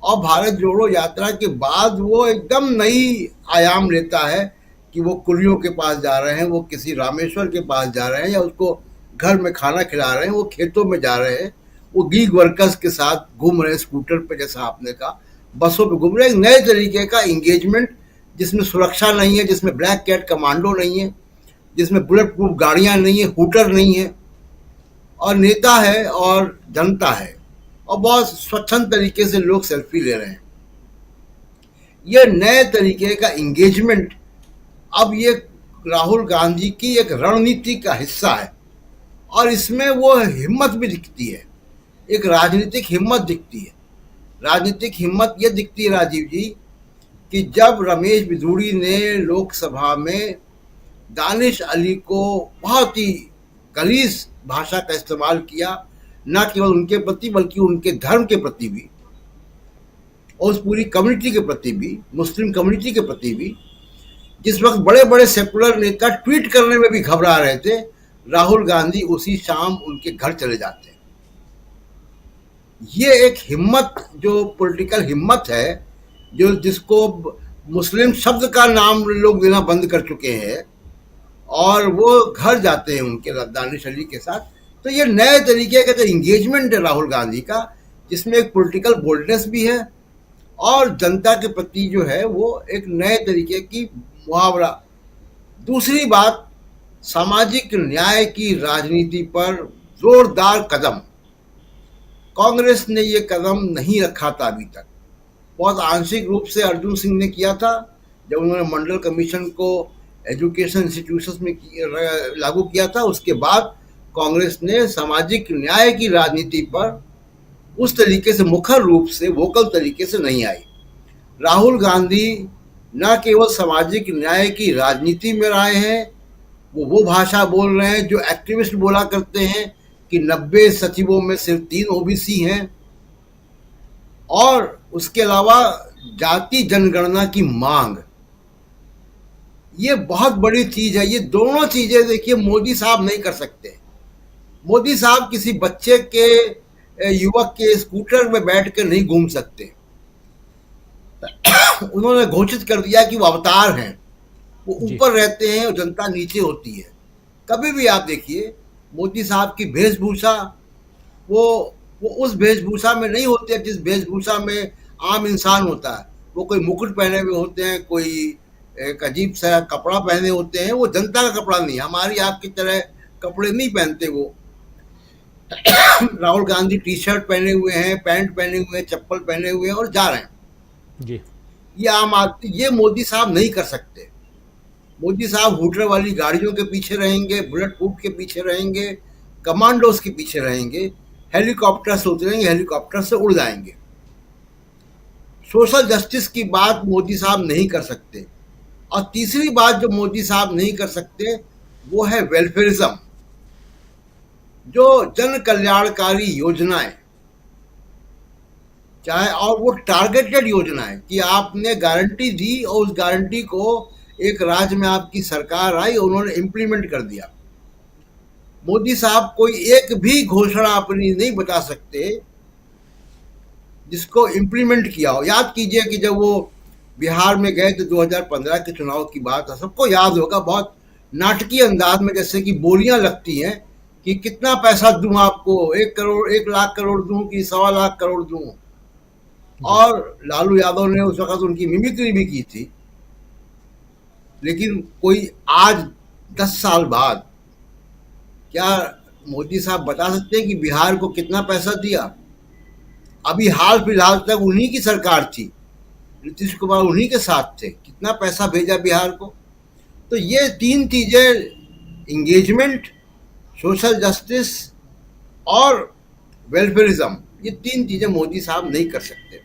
और भारत जोड़ो यात्रा के बाद वो एकदम नई आयाम लेता है कि वो कुलियों के पास जा रहे हैं, वो किसी रामेश्वर के पास जा रहे हैं, या उसको घर में खाना खिला रहे हैं, वो खेतों में जा रहे हैं, वो गिग वर्कर्स के साथ घूम रहे हैं स्कूटर पे, जैसा आपने कहा, बसों पे घूम रहे हैं। एक नए तरीके का इंगेजमेंट, जिसमें सुरक्षा नहीं है, जिसमें ब्लैक कैट कमांडो नहीं है, जिसमें बुलेट प्रूफ गाड़ियां नहीं है, हूटर नहीं है, और नेता है और जनता है, और बहुत स्वच्छंद तरीके से लोग सेल्फी ले रहे हैं। ये नए तरीके का इंगेजमेंट अब ये राहुल गांधी की एक रणनीति का हिस्सा है, और इसमें वो हिम्मत भी दिखती है, एक राजनीतिक हिम्मत दिखती है। राजनीतिक हिम्मत ये दिखती है राजीव जी कि जब रमेश बिधूड़ी ने लोकसभा में दानिश अली को बहुत ही गलीज भाषा का इस्तेमाल किया, न केवल उनके प्रति बल्कि उनके धर्म के प्रति भी, और उस पूरी कम्युनिटी के प्रति भी, मुस्लिम कम्युनिटी के प्रति भी, जिस वक्त बड़े बड़े सेकुलर नेता ट्वीट करने में भी घबरा रहे थे, राहुल गांधी उसी शाम उनके घर चले जाते हैं। ये एक हिम्मत, जो पॉलिटिकल हिम्मत है, जो जिसको मुस्लिम शब्द का नाम लोग देना बंद कर चुके हैं, और वो घर जाते हैं उनके दानिश अली के साथ। तो ये नए तरीके का जो इंगेजमेंट है राहुल गांधी का, जिसमें एक पॉलिटिकल बोल्डनेस भी है और जनता के प्रति जो है वो एक नए तरीके की मुहावरा। दूसरी बात, सामाजिक न्याय की राजनीति पर जोरदार कदम। कांग्रेस ने ये कदम नहीं रखा था अभी तक। बहुत आंशिक रूप से अर्जुन सिंह ने किया था जब उन्होंने मंडल कमीशन को एजुकेशन इंस्टीट्यूशंस में लागू किया था। उसके बाद कांग्रेस ने सामाजिक न्याय की राजनीति पर उस तरीके से मुखर रूप से, वोकल तरीके से नहीं आई। राहुल गांधी न केवल सामाजिक न्याय की राजनीति में रहे हैं, वो भाषा बोल रहे हैं जो एक्टिविस्ट बोला करते हैं कि 90 सचिवों में सिर्फ 3 ओबीसी हैं, और उसके अलावा जाति जनगणना की मांग। ये बहुत बड़ी चीज है। ये दोनों चीजें देखिए मोदी साहब नहीं कर सकते। मोदी साहब किसी बच्चे के, युवक के स्कूटर में बैठ कर नहीं घूम सकते। उन्होंने घोषित कर दिया कि वो अवतार हैं, वो ऊपर रहते हैं और जनता नीचे होती है। कभी भी आप देखिए मोदी साहब की वेशभूषा, वो उस वेशभूषा में नहीं होते जिस वेशभूषा में आम इंसान होता है। वो कोई मुकुट पहने हुए होते हैं, कोई एक अजीब सा कपड़ा पहने होते हैं। वो जनता का कपड़ा नहीं, हमारी आपकी तरह कपड़े नहीं पहनते वो। राहुल गांधी टी शर्ट पहने हुए हैं, पैंट पहने हुए हैं, चप्पल पहने हुए हैं और जा रहे हैं जी। ये आम आदमी, ये मोदी साहब नहीं कर सकते। मोदी साहब हुटर वाली गाड़ियों के पीछे रहेंगे, बुलेट प्रूफ के पीछे रहेंगे, कमांडोज के पीछे रहेंगे, हेलीकॉप्टर से उतरेंगे, हेलीकॉप्टर से उड़ जाएंगे। सोशल जस्टिस की बात मोदी साहब नहीं कर सकते। और तीसरी बात जो मोदी साहब नहीं कर सकते वो है वेलफेयरिज्म। जो जन कल्याणकारी योजनाएं, चाहे और वो टारगेटेड योजनाएं कि आपने गारंटी दी और उस गारंटी को एक राज्य में आपकी सरकार आई, उन्होंने इंप्लीमेंट कर दिया। मोदी साहब कोई एक भी घोषणा अपनी नहीं बता सकते जिसको इंप्लीमेंट किया हो। याद कीजिए कि जब वो बिहार में गए थे 2015 के चुनाव की बात है, सबको याद होगा, बहुत नाटकीय अंदाज में जैसे कि बोलियां लगती हैं कि कितना पैसा दूं आपको, 1 करोड़ 1 लाख करोड़ दूं कि 1.25 लाख करोड़ दूं। और लालू यादव ने उस वक्त उनकी मिमिक्री भी की थी। लेकिन कोई आज 10 साल बाद क्या मोदी साहब बता सकते हैं कि बिहार को कितना पैसा दिया? अभी हाल फिलहाल तक उन्हीं की सरकार थी, नीतीश कुमार उन्हीं के साथ थे, कितना पैसा भेजा बिहार को? तो ये 3 चीजें, इंगेजमेंट, सोशल जस्टिस और वेलफेयरिज्म, ये 3 चीजें मोदी साहब नहीं कर सकते।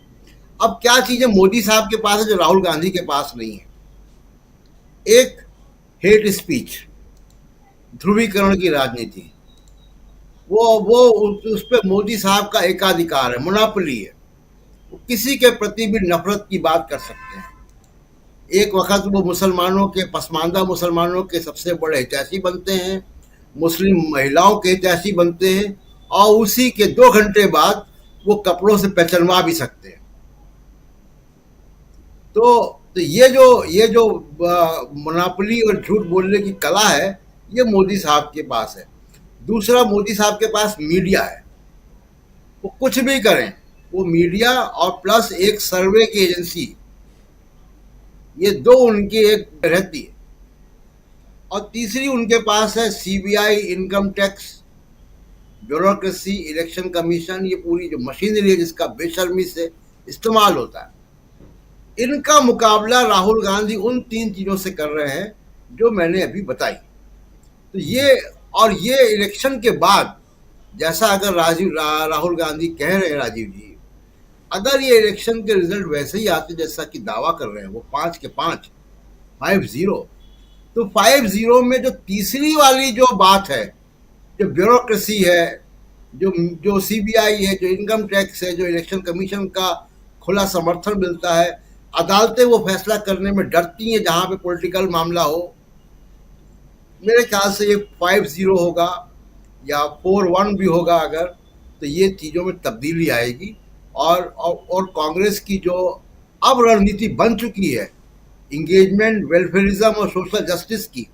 अब क्या चीजें मोदी साहब के पास है जो राहुल गांधी के पास नहीं है? एक, हेट स्पीच, ध्रुवीकरण की राजनीति, वो उस पे मोदी साहब का एकाधिकार है, मोनोपोली है। वो किसी के प्रति भी नफरत की बात कर सकते हैं। एक वक्त वो मुसलमानों के, पसमानदा मुसलमानों के सबसे बड़े हितैषी बनते हैं, मुस्लिम महिलाओं के हितैषी बनते हैं, और उसी के 2 घंटे बाद वो कपड़ों से पहचानवा भी सकते हैं। तो ये जो मोनोपोली और झूठ बोलने की कला है, ये मोदी साहब के पास है। दूसरा, मोदी साहब के पास मीडिया है। वो कुछ भी करें, वो मीडिया और प्लस एक सर्वे की एजेंसी, ये 2 उनकी एक रहती है। और तीसरी उनके पास है CBI, income tax, bureaucracy, election commission, ये पूरी जो मशीनरी है जिसका बेशर्मी से इस्तेमाल होता है। इनका मुकाबला राहुल गांधी उन 3 चीजों से कर रहे हैं जो मैंने अभी बताई। तो ये इलेक्शन के बाद, जैसा अगर राहुल गांधी कह रहे हैं, राजीव जी, अगर ये इलेक्शन के रिजल्ट वैसे ही आते जैसा कि दावा कर रहे हैं, वो 5 के 5, 5-0, तो 5-0 में जो तीसरी वाली जो बात है, जो ब्यूरोक्रेसी है, जो सीबीआई है, जो इनकम टैक्स है, जो इलेक्शन कमीशन का खुला समर्थन मिलता है, अदालतें वो फैसला करने में डरती हैं जहां पे पॉलिटिकल मामला हो, मेरे ख्याल से ये 5-0 होगा या 4-1 भी होगा अगर, तो ये चीज़ों में तब्दीली आएगी। और कांग्रेस की जो अब रणनीति बन चुकी है, इंगेजमेंट, वेलफेयरिज्म और सोशल जस्टिस की,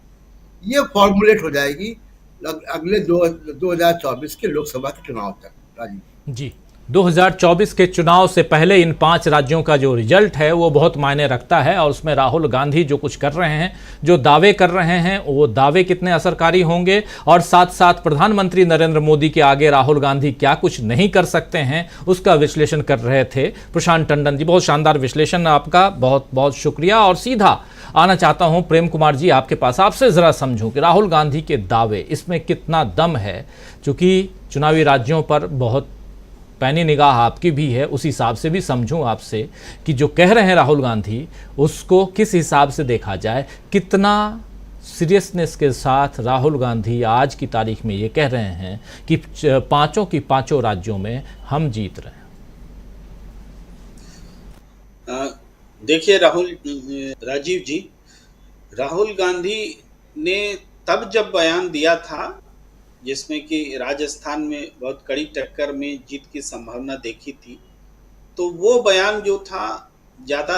ये फॉर्मुलेट हो जाएगी अगले 2024 के लोकसभा के चुनाव तक। राजीव जी, 2024 के चुनाव से पहले इन 5 राज्यों का जो रिजल्ट है वो बहुत मायने रखता है, और उसमें राहुल गांधी जो कुछ कर रहे हैं, जो दावे कर रहे हैं, वो दावे कितने असरकारी होंगे, और साथ साथ प्रधानमंत्री नरेंद्र मोदी के आगे राहुल गांधी क्या कुछ नहीं कर सकते हैं, उसका विश्लेषण कर रहे थे प्रशांत टंडन जी। बहुत शानदार विश्लेषण आपका, बहुत बहुत शुक्रिया। और सीधा आना चाहता हूं प्रेम कुमार जी आपके पास, आपसे ज़रा समझूं कि राहुल गांधी के दावे, इसमें कितना दम है, चूँकि चुनावी राज्यों पर बहुत पैनी निगाह आपकी भी है, उस हिसाब से भी समझूं आपसे कि जो कह रहे हैं राहुल गांधी, उसको किस हिसाब से देखा जाए, कितना सीरियसनेस के साथ राहुल गांधी आज की तारीख में ये कह रहे हैं कि 5 की 5 राज्यों में हम जीत रहे हैं। देखिए राजीव जी, राहुल गांधी ने तब जब बयान दिया था जिसमें कि राजस्थान में बहुत कड़ी टक्कर में जीत की संभावना देखी थी, तो वो बयान जो था ज़्यादा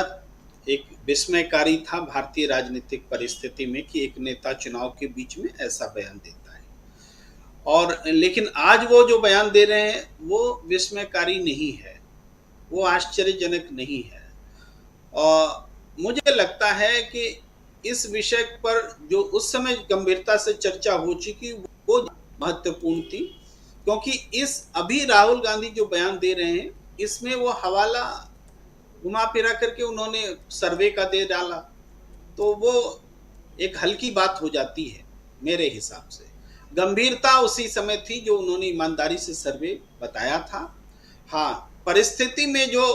एक विस्मयकारी था भारतीय राजनीतिक परिस्थिति में कि एक नेता चुनाव के बीच में ऐसा बयान देता है। और लेकिन आज वो जो बयान दे रहे हैं वो विस्मयकारी नहीं है, वो आश्चर्यजनक नहीं है। और मुझे लगता है कि इस विषय पर जो उस समय गंभीरता से चर्चा हो चुकी वो महत्वपूर्ण थी, क्योंकि इस अभी राहुल गांधी जो बयान दे रहे हैं इसमें वो हवाला घुमा फिरा करके उन्होंने सर्वे का दे डाला, तो वो एक हल्की बात हो जाती है मेरे हिसाब से। गंभीरता उसी समय थी जो उन्होंने ईमानदारी से सर्वे बताया था। हाँ, परिस्थिति में जो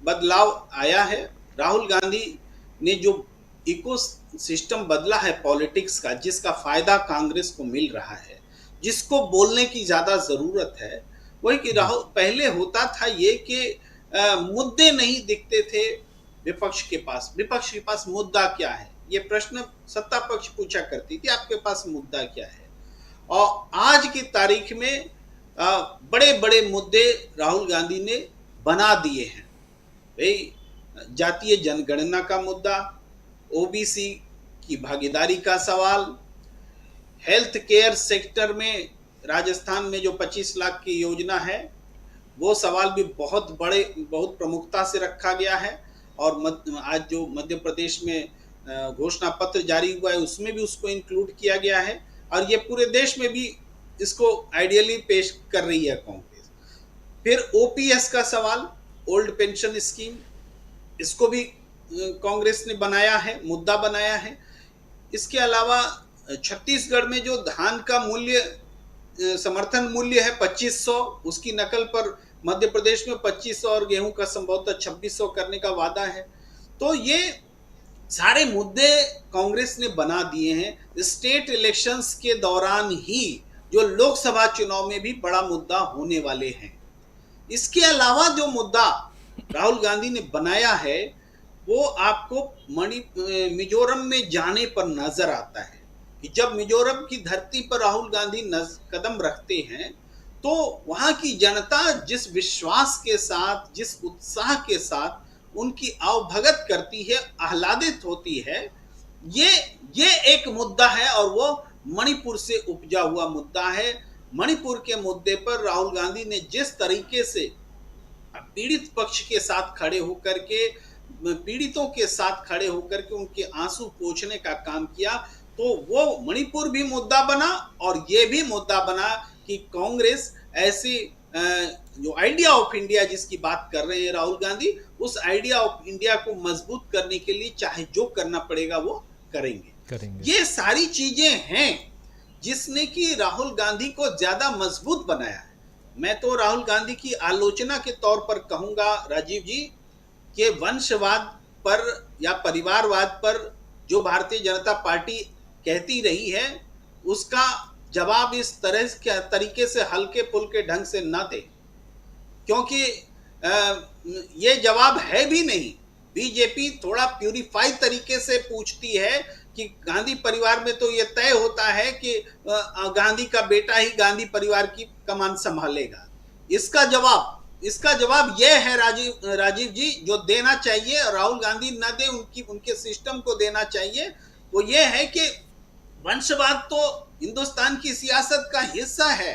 बदलाव आया है, राहुल गांधी ने जो इको सिस्टम बदला है पॉलिटिक्स का, जिसका फायदा कांग्रेस को मिल रहा है, जिसको बोलने की ज्यादा जरूरत है, वही कि राहुल पहले होता था ये कि मुद्दे नहीं दिखते थे विपक्ष के पास। विपक्ष के पास मुद्दा क्या है, ये प्रश्न सत्ता पक्ष पूछा करती थी, आपके पास मुद्दा क्या है। और आज की तारीख में बड़े बड़े मुद्दे राहुल गांधी ने बना दिए हैं। भाई, जातीय जनगणना का मुद्दा, ओबीसी की भागीदारी का सवाल, हेल्थ केयर सेक्टर में राजस्थान में जो 25 लाख की योजना है, वो सवाल भी बहुत प्रमुखता से रखा गया है। और आज जो मध्य प्रदेश में घोषणा पत्र जारी हुआ है, उसमें भी उसको इंक्लूड किया गया है। और ये पूरे देश में भी इसको आइडियली पेश कर रही है कांग्रेस। फिर ओपीएस का सवाल, ओल्ड पेंशन स्कीम, इसको भी कांग्रेस ने बनाया है, मुद्दा बनाया है। इसके अलावा छत्तीसगढ़ में जो धान का मूल्य, समर्थन मूल्य है 2500, उसकी नकल पर मध्य प्रदेश में 2500 और गेहूं का संभवतः 2600 करने का वादा है। तो ये सारे मुद्दे कांग्रेस ने बना दिए हैं स्टेट इलेक्शंस के दौरान ही, जो लोकसभा चुनाव में भी बड़ा मुद्दा होने वाले हैं। इसके अलावा जो मुद्दा राहुल गांधी ने बनाया है, वो आपको मिजोरम में जाने पर नजर आता है कि जब मिजोरम की धरती पर राहुल गांधी कदम रखते हैं, तो वहां की जनता जिस विश्वास के साथ, जिस उत्साह के साथ उनकी आवभगत करती है, आह्लादित होती है, ये एक मुद्दा है। और वो मणिपुर से उपजा हुआ मुद्दा है। मणिपुर के मुद्दे पर राहुल गांधी ने जिस तरीके से पीड़ित पक्ष के साथ खड़े होकर के, पीड़ितों के साथ खड़े होकर के उनके आंसू पोंछने का काम किया, तो वो मणिपुर भी मुद्दा बना। और ये भी मुद्दा बना कि कांग्रेस ऐसी जो आइडिया ऑफ इंडिया जिसकी बात कर रहे हैं राहुल गांधी, उस आइडिया ऑफ इंडिया को मजबूत करने के लिए चाहे जो करना पड़ेगा वो करेंगे। ये सारी चीजें हैं जिसने कि राहुल गांधी को ज्यादा मजबूत बनाया है। मैं तो राहुल गांधी की आलोचना के तौर पर कहूंगा राजीव जी, कि वंशवाद पर या परिवारवाद पर जो भारतीय जनता पार्टी कहती रही है, उसका जवाब इस तरीके से हल्के फुल्के ढंग से न दे, क्योंकि ये जवाब है भी नहीं। बीजेपी थोड़ा प्यूरिफाई तरीके से पूछती है कि गांधी परिवार में तो ये तय होता है कि गांधी का बेटा ही गांधी परिवार की कमान संभालेगा। इसका जवाब यह है राजीव जी, जो देना चाहिए राहुल गांधी न दे, उनके सिस्टम को देना चाहिए, वो ये है कि वंशवाद तो हिंदुस्तान की सियासत का हिस्सा है।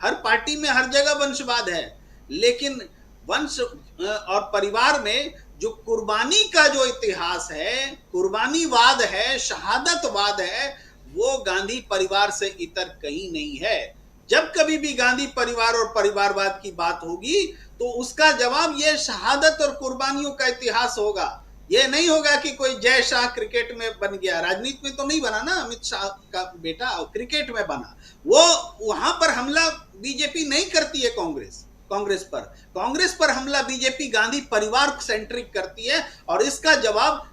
हर पार्टी में हर जगह वंशवाद है, लेकिन वंश और परिवार में जो कुर्बानी का जो इतिहास है, कुर्बानीवाद है, शहादतवाद है, वो गांधी परिवार से इतर कहीं नहीं है। जब कभी भी गांधी परिवार और परिवारवाद की बात होगी, तो उसका जवाब ये शहादत और कुर्बानियों का इतिहास होगा। ये नहीं होगा कि कोई जय शाह क्रिकेट में बन गया। राजनीति में तो नहीं बना ना, अमित शाह का बेटा क्रिकेट में बना। वो वहां पर हमला बीजेपी नहीं करती है। कांग्रेस पर हमला बीजेपी गांधी परिवार सेंट्रिक करती है, और इसका जवाब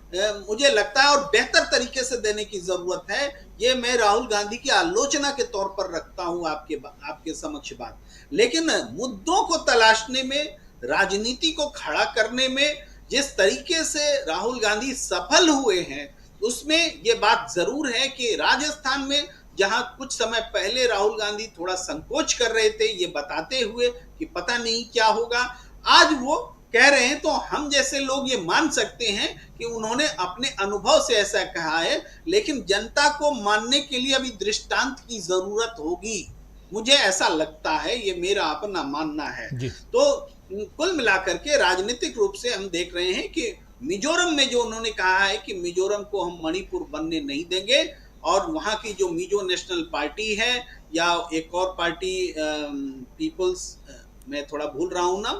मुझे लगता है और बेहतर तरीके से देने की जरूरत है। ये मैं राहुल गांधी की आलोचना के तौर पर रखता हूं आपके समक्ष बात। लेकिन मुद्दों को तलाशने में, राजनीति को खड़ा करने में जिस तरीके से राहुल गांधी सफल हुए हैं, उसमें यह बात जरूर है कि राजस्थान में जहां कुछ समय पहले राहुल गांधी थोड़ा संकोच कर रहे थे, ये बताते हुए कि पता नहीं क्या होगा, आज वो कह रहे हैं, तो हम जैसे लोग ये मान सकते हैं कि उन्होंने अपने अनुभव से ऐसा कहा है। लेकिन जनता को मानने के लिए अभी दृष्टांत की जरूरत होगी, मुझे ऐसा लगता है, ये मेरा अपना मानना है। तो कुल मिलाकर के राजनीतिक रूप से हम देख रहे हैं कि मिजोरम में जो उन्होंने कहा है कि मिजोरम को हम मणिपुर बनने नहीं देंगे, और वहां की जो मिजो नेशनल पार्टी है या एक और पार्टी पीपल्स, मैं थोड़ा भूल रहा हूं ना,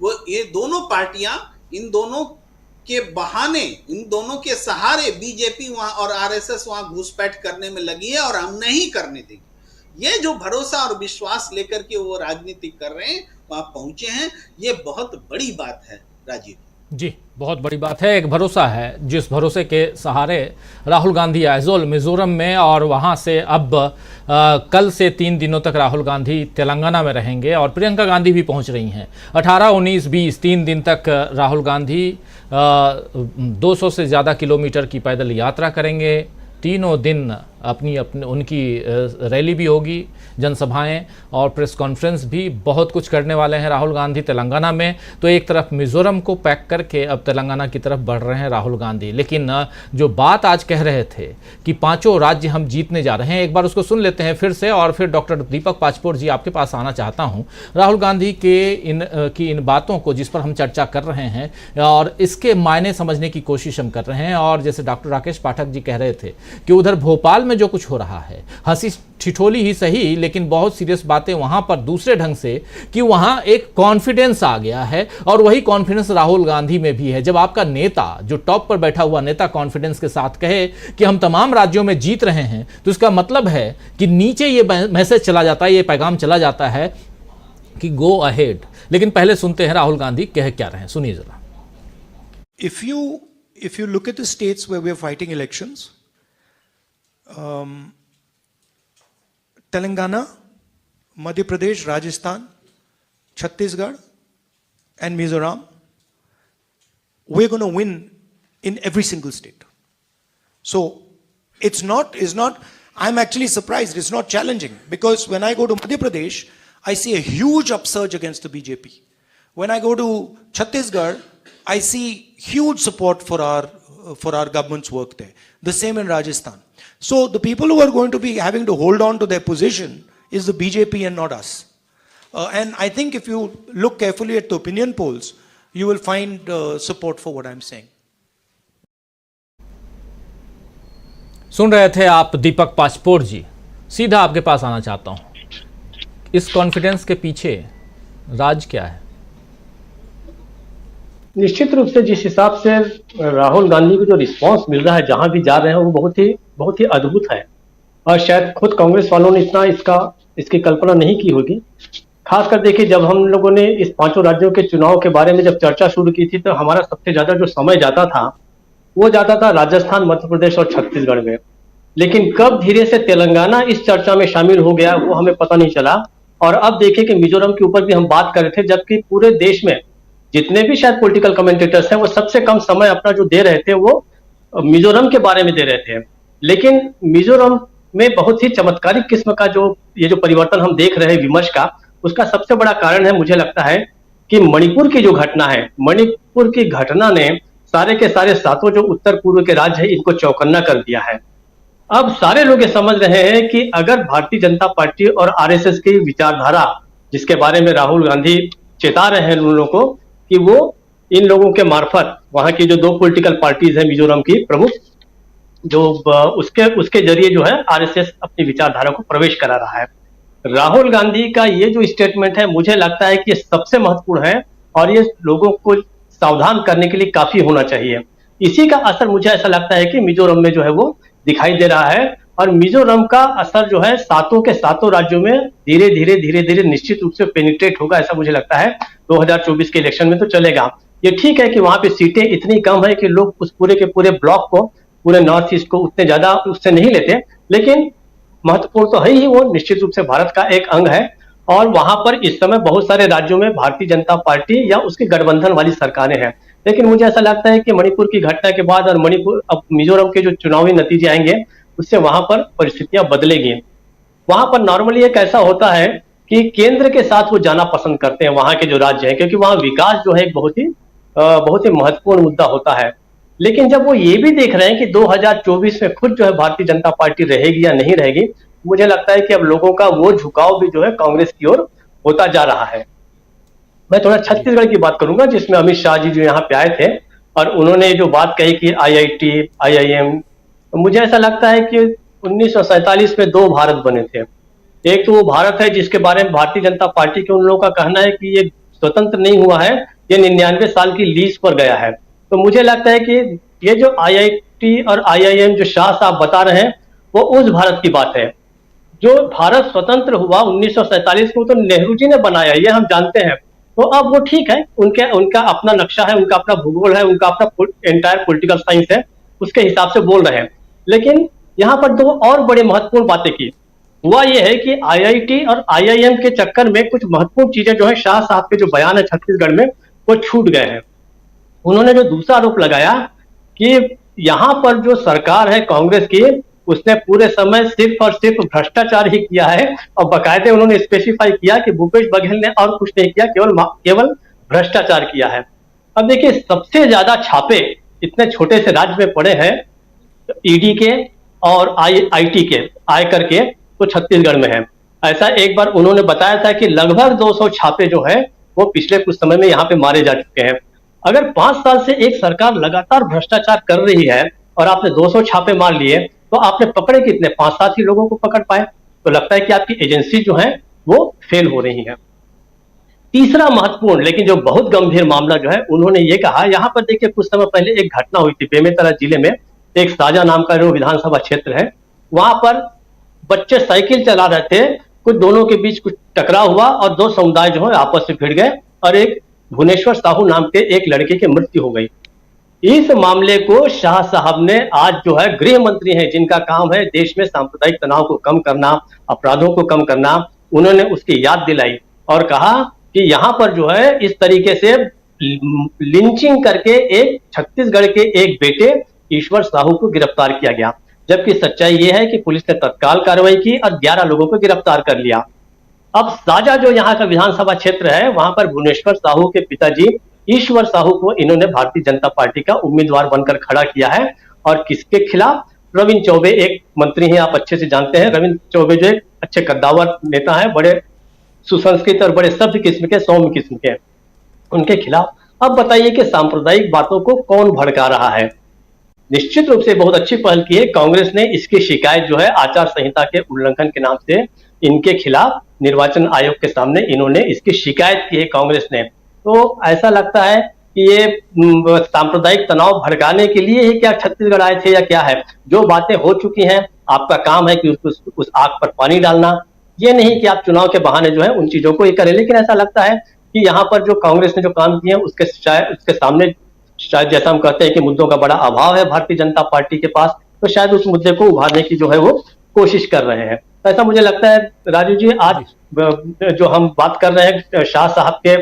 वो ये दोनों पार्टियां, इन दोनों के बहाने, इन दोनों के सहारे बीजेपी वहां और आरएसएस वहां घुसपैठ करने में लगी है और हम नहीं करने देंगे। ये जो भरोसा और विश्वास लेकर के वो राजनीति कर रहे हैं, वहां पहुंचे हैं, ये बहुत बड़ी बात है राजीव जी। बहुत बड़ी बात है, एक भरोसा है जिस भरोसे के सहारे राहुल गांधी आइजोल मिजोरम में, और वहां से अब कल से 3 दिनों तक राहुल गांधी तेलंगाना में रहेंगे और प्रियंका गांधी भी पहुंच रही हैं। 18, 19, 20 3 दिन तक राहुल गांधी 200 से ज़्यादा किलोमीटर की पैदल यात्रा करेंगे। तीनों दिन अपनी उनकी रैली भी होगी, जनसभाएं और प्रेस कॉन्फ्रेंस भी, बहुत कुछ करने वाले हैं राहुल गांधी तेलंगाना में। तो एक तरफ मिजोरम को पैक करके अब तेलंगाना की तरफ बढ़ रहे हैं राहुल गांधी। लेकिन जो बात आज कह रहे थे कि 5 राज्य हम जीतने जा रहे हैं, एक बार उसको सुन लेते हैं फिर से, और फिर डॉक्टर दीपक पाचपोर जी आपके पास आना चाहता हूँ। राहुल गांधी के इन बातों को जिस पर हम चर्चा कर रहे हैं और इसके मायने समझने की कोशिश हम कर रहे हैं, और जैसे डॉक्टर राकेश पाठक जी कह रहे थे कि उधर भोपाल में जो कुछ हो रहा है, हंसी ठिठोली ही सही लेकिन बहुत सीरियस बातें वहां पर दूसरे ढंग से, कि वहां एक कॉन्फिडेंस आ गया है, और वही कॉन्फिडेंस राहुल गांधी में भी है। जब आपका नेता, जो टॉप पर बैठा हुआ नेता, कॉन्फिडेंस के साथ कहे कि हम तमाम राज्यों में जीत रहे हैं, तो इसका मतलब है कि नीचे ये मैसेज चला जाता है, ये पैगाम चला जाता है कि गो अहेड। लेकिन पहले सुनते हैं राहुल गांधी कह क्या रहे हैं, सुनिए जरा। If you look at the states where we are fighting elections, Telangana, Madhya Pradesh, Rajasthan, Chhattisgarh, and Mizoram, we're going to win in every single state. So it's not, I'm actually surprised, it's not challenging, because when I go to Madhya Pradesh, I see a huge upsurge against the BJP. When I go to Chhattisgarh, I see huge support for our government's work there. The same in Rajasthan. So the people who are going to be having to hold on to their position is the BJP and not us. And I think if you look carefully at the opinion polls, you will find support for what I'm saying. सुन रहे थे आप दीपक पाचपोर जी। सीधा आपके पास आना चाहता हूं, इस कॉन्फिडेंस के पीछे राज क्या है? निश्चित रूप से जिस हिसाब से राहुल गांधी को जो रिस्पांस मिल रहा है जहां भी जा रहे हैं, वो बहुत ही अद्भुत है, और शायद खुद कांग्रेस वालों ने इतना इसकी कल्पना नहीं की होगी। खासकर देखिए, जब हम लोगों ने इस 5 राज्यों के चुनाव के बारे में जब चर्चा शुरू की थी, तो हमारा सबसे ज्यादा जो समय जाता था वो जाता था राजस्थान, मध्य प्रदेश और छत्तीसगढ़ में। लेकिन कब धीरे से तेलंगाना इस चर्चा में शामिल हो गया वो हमें पता नहीं चला। और अब देखिए कि मिजोरम के ऊपर भी हम बात कर रहे थे, जबकि पूरे देश में जितने भी शायद पॉलिटिकल कमेंटेटर्स हैं वो सबसे कम समय अपना जो दे रहे थे वो मिजोरम के बारे में दे रहे थे। लेकिन मिजोरम में बहुत ही चमत्कारिक किस्म का ये जो परिवर्तन हम देख रहे हैं विमर्श का, उसका सबसे बड़ा कारण है, मुझे लगता है कि मणिपुर की जो घटना है, मणिपुर की घटना ने सारे के सारे 7 जो उत्तर पूर्व के राज्य है इनको चौकन्ना कर दिया है। अब सारे लोग ये समझ रहे हैं कि अगर भारतीय जनता पार्टी और आरएसएस की विचारधारा, जिसके बारे में राहुल गांधी चेता रहे हैं उन लोगों को कि वो इन लोगों के मार्फत, वहां की जो 2 पॉलिटिकल पार्टीज है मिजोरम की प्रमुख, जो उसके जरिए जो है आरएसएस अपनी विचारधारा को प्रवेश करा रहा है। राहुल गांधी का ये जो स्टेटमेंट है, मुझे लगता है कि ये सबसे महत्वपूर्ण है और ये लोगों को सावधान करने के लिए काफी होना चाहिए। इसी का असर मुझे ऐसा लगता है कि मिजोरम में जो है वो दिखाई दे रहा है, और मिजोरम का असर जो है 7 के 7 राज्यों में धीरे धीरे निश्चित रूप से पेनिट्रेट होगा, ऐसा मुझे लगता है 2024 के इलेक्शन में तो चलेगा। ये ठीक है कि वहां पे सीटें इतनी कम है कि लोग उस पूरे के पूरे ब्लॉक को, पूरे नॉर्थ ईस्ट को उतने ज्यादा उससे नहीं लेते, लेकिन महत्वपूर्ण तो है ही, वो निश्चित रूप से भारत का एक अंग है। और वहां पर इस समय बहुत सारे राज्यों में भारतीय जनता पार्टी या उसके गठबंधन वाली सरकारें हैं। लेकिन मुझे ऐसा लगता है कि मणिपुर की घटना के बाद और अब मिजोरम के जो चुनावी नतीजे आएंगे उससे वहां पर परिस्थितियां बदलेगी। वहां पर नॉर्मली एक ऐसा होता है कि केंद्र के साथ वो जाना पसंद करते हैं वहां के जो राज्य हैं, क्योंकि वहां विकास जो है एक बहुत ही महत्वपूर्ण मुद्दा होता है। लेकिन जब वो ये भी देख रहे हैं कि 2024 में खुद जो है भारतीय जनता पार्टी रहेगी या नहीं रहेगी, मुझे लगता है कि अब लोगों का वो झुकाव भी जो है कांग्रेस की ओर होता जा रहा है। मैं थोड़ा छत्तीसगढ़ की बात करूंगा, जिसमें अमित शाह जी जो यहाँ पे आए थे और उन्होंने जो बात कही कि IIT, IIM, मुझे ऐसा लगता है कि 1947 में 2 भारत बने थे। एक तो वो भारत है जिसके बारे में भारतीय जनता पार्टी के उन लोगों का कहना है कि ये स्वतंत्र नहीं हुआ है, ये 99 साल की लीज पर गया है। तो मुझे लगता है कि ये जो आईआईटी और आईआईएम जो शाह साहब बता रहे हैं वो उस भारत की बात है जो भारत स्वतंत्र हुआ 1947 को, तो नेहरू जी ने बनाया, ये हम जानते हैं। तो अब वो ठीक है, उनका अपना नक्शा है, उनका अपना भूगोल है, उनका अपना एंटायर पॉलिटिकल साइंस है, उसके हिसाब से बोल रहे हैं। लेकिन यहाँ पर दो और बड़े महत्वपूर्ण बातें की। हुआ यह है कि आईआईटी और आईआईएम के चक्कर में कुछ महत्वपूर्ण चीजें जो है शाह साहब के जो बयान है छत्तीसगढ़ में वो छूट गए हैं। उन्होंने जो दूसरा आरोप लगाया कि यहाँ पर जो सरकार है कांग्रेस की, उसने पूरे समय सिर्फ और सिर्फ भ्रष्टाचार ही किया है, और बाकायदे उन्होंने स्पेसिफाई किया कि भूपेश बघेल ने और कुछ नहीं किया, केवल भ्रष्टाचार किया है। अब देखिए, सबसे ज्यादा छापे इतने छोटे से राज्य में पड़े हैं ईडी के और आईटी के, आयकर के, तो छत्तीसगढ़ में है। ऐसा एक बार उन्होंने बताया था कि लगभग 200 छापे जो है वो पिछले कुछ समय में यहाँ पे मारे जा चुके हैं। अगर 5 साल से एक सरकार लगातार भ्रष्टाचार कर रही है और आपने 200 छापे मार लिए, तो आपने पकड़े कितने? 5-7 ही लोगों को पकड़ पाए। तो लगता है कि आपकी एजेंसी जो है वो फेल हो रही है। तीसरा महत्वपूर्ण लेकिन जो बहुत गंभीर मामला जो है, उन्होंने ये कहा, यहाँ पर देखिए कुछ समय पहले एक घटना हुई थी बेमेतरा जिले में, एक साजा नाम का जो विधानसभा क्षेत्र है, वहां पर बच्चे साइकिल चला रहे थे, कुछ दोनों के बीच कुछ टकराव हुआ और दो समुदाय जो है आपस में भिड़ गए और एक भुवनेश्वर साहू नाम के एक लड़के की मृत्यु हो गई। इस मामले को शाह साहब ने आज जो है गृह मंत्री हैं जिनका काम है देश में सांप्रदायिक तनाव को कम करना, अपराधों को कम करना, उन्होंने उसकी याद दिलाई और कहा कि यहाँ पर जो है इस तरीके से लिंचिंग करके एक छत्तीसगढ़ के एक बेटे ईश्वर साहू को गिरफ्तार किया गया, जबकि सच्चाई यह है कि पुलिस ने तत्काल कार्रवाई की और 11 लोगों को गिरफ्तार कर लिया। अब साजा जो यहाँ का विधानसभा क्षेत्र है, वहां पर भुवनेश्वर साहू के पिताजी ईश्वर साहू को इन्होंने भारतीय जनता पार्टी का उम्मीदवार बनकर खड़ा किया है। और किसके खिलाफ? रविंद्र चौबे, एक मंत्री हैं, आप अच्छे से जानते हैं। रविंद्र चौबे जो एक अच्छे कद्दावर नेता है, बड़े सुसंस्कृत और बड़े सभ्य किस्म के, सौम्य किस्म के, उनके खिलाफ। अब बताइए कि सांप्रदायिक बातों को कौन भड़का रहा है? निश्चित रूप से बहुत अच्छी पहल की है कांग्रेस ने। इसकी शिकायत जो है आचार संहिता के उल्लंघन के नाम से इनके खिलाफ निर्वाचन आयोग के सामने इन्होंने इसकी शिकायत की है कांग्रेस ने। तो ऐसा लगता है कि ये सांप्रदायिक तनाव भड़काने के लिए ही क्या छत्तीसगढ़ आए थे या क्या है? जो बातें हो चुकी हैं, आपका काम है कि उस आग पर पानी डालना, ये नहीं कि आप चुनाव के बहाने जो है उन चीजों को ये करें। लेकिन ऐसा लगता है कि यहाँ पर जो कांग्रेस ने जो काम किए हैं उसके सामने शायद, जैसा हम कहते हैं कि मुद्दों का बड़ा अभाव है भारतीय जनता पार्टी के पास, तो शायद उस मुद्दे को उभारने की जो है वो कोशिश कर रहे हैं। तो ऐसा मुझे लगता है राजू जी, आज जो हम बात कर रहे हैं शाह साहब के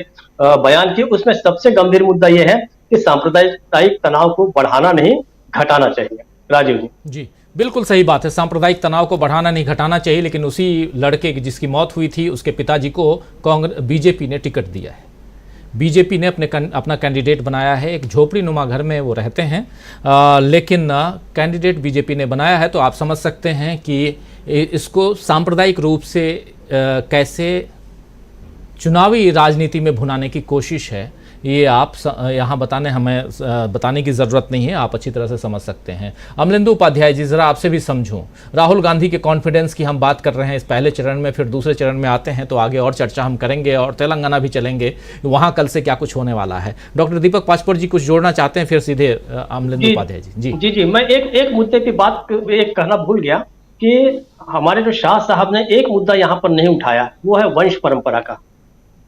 बयान की, उसमें सबसे गंभीर मुद्दा यह है कि सांप्रदायिक तनाव को बढ़ाना नहीं, घटाना चाहिए। राजीव जी। जी बिल्कुल सही बात है, सांप्रदायिक तनाव को बढ़ाना नहीं घटाना चाहिए। लेकिन उसी लड़के की जिसकी मौत हुई थी उसके पिताजी को बीजेपी ने टिकट दिया है। बीजेपी ने अपना कैंडिडेट बनाया है। एक झोपड़ी नुमा घर में वो रहते हैं, लेकिन कैंडिडेट बीजेपी ने बनाया है। तो आप समझ सकते हैं कि इसको सांप्रदायिक रूप से कैसे चुनावी राजनीति में भुनाने की कोशिश है, ये आप यहाँ हमें बताने की ज़रूरत नहीं है, आप अच्छी तरह से समझ सकते हैं। अमलेंदु उपाध्याय जी, ज़रा आपसे भी समझूं, राहुल गांधी के कॉन्फिडेंस की हम बात कर रहे हैं इस पहले चरण में, फिर दूसरे चरण में आते हैं तो आगे और चर्चा हम करेंगे और तेलंगाना भी चलेंगे, वहाँ कल से क्या कुछ होने वाला है। डॉक्टर दीपक पाचपोर जी कुछ जोड़ना चाहते हैं, फिर सीधे अमलेंदु उपाध्याय जी। जी जी, मैं एक मुद्दे की बात एक कहना भूल गया कि हमारे जो शाह साहब ने एक मुद्दा यहाँ पर नहीं उठाया, वो है वंश परंपरा का,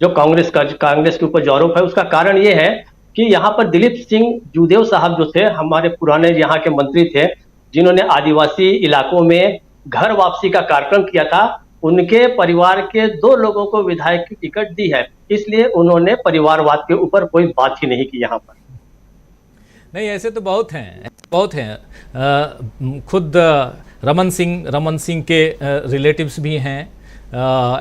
जो कांग्रेस के ऊपर जो आरोप है। उसका कारण ये है कि यहाँ पर दिलीप सिंह जूदेव साहब जो थे, हमारे पुराने यहाँ के मंत्री थे, जिन्होंने आदिवासी इलाकों में घर वापसी का कार्यक्रम किया था, उनके परिवार के 2 लोगों को विधायक की टिकट दी है। इसलिए उन्होंने परिवारवाद के ऊपर कोई बात ही नहीं की यहाँ पर। नहीं, ऐसे तो बहुत हैं। खुद रमन सिंह के रिलेटिव्स भी हैं,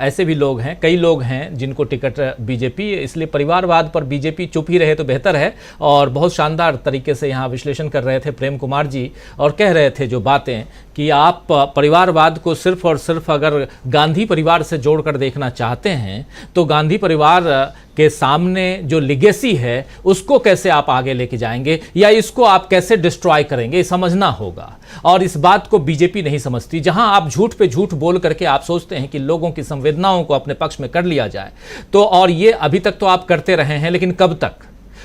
ऐसे भी लोग हैं, कई लोग हैं जिनको टिकट बीजेपी, इसलिए परिवारवाद पर बीजेपी चुप ही रहे तो बेहतर है। और बहुत शानदार तरीके से यहाँ विश्लेषण कर रहे थे प्रेम कुमार जी और कह रहे थे जो बातें कि आप परिवारवाद को सिर्फ और सिर्फ अगर गांधी परिवार से जोड़कर देखना चाहते हैं तो गांधी परिवार के सामने जो लिगेसी है उसको कैसे आप आगे लेके जाएंगे या इसको आप कैसे डिस्ट्रॉय करेंगे, समझना होगा। और इस बात को बीजेपी नहीं समझती। जहां आप झूठ पे झूठ बोल करके आप सोचते हैं कि लोगों की संवेदनाओं को अपने पक्ष में कर लिया जाए, तो और ये अभी तक तो आप करते रहे हैं, लेकिन कब तक?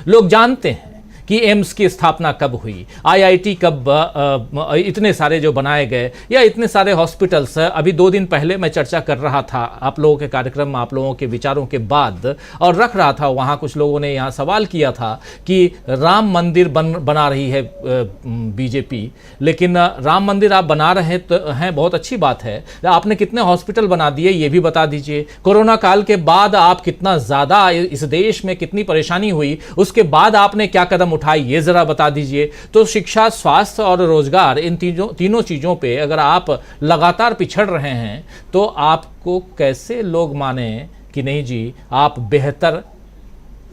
लोग जानते हैं कि एम्स की स्थापना कब हुई, आईआईटी कब इतने सारे जो बनाए गए, या इतने सारे हॉस्पिटल्स। अभी 2 दिन पहले मैं चर्चा कर रहा था आप लोगों के कार्यक्रम में, आप लोगों के विचारों के बाद, और रख रहा था वहाँ, कुछ लोगों ने यहाँ सवाल किया था कि राम मंदिर बना रही है बीजेपी, लेकिन राम मंदिर आप बना रहे तो हैं, बहुत अच्छी बात है, आपने कितने हॉस्पिटल बना दिए ये भी बता दीजिए। कोरोना काल के बाद आप कितना ज़्यादा इस देश में कितनी परेशानी हुई, उसके बाद आपने क्या कदम उठाए ये ज़रा बता दीजिए। तो शिक्षा, स्वास्थ्य और रोजगार, इन तीनों चीज़ों पे अगर आप लगातार पिछड़ रहे हैं तो आपको कैसे लोग माने कि नहीं जी आप बेहतर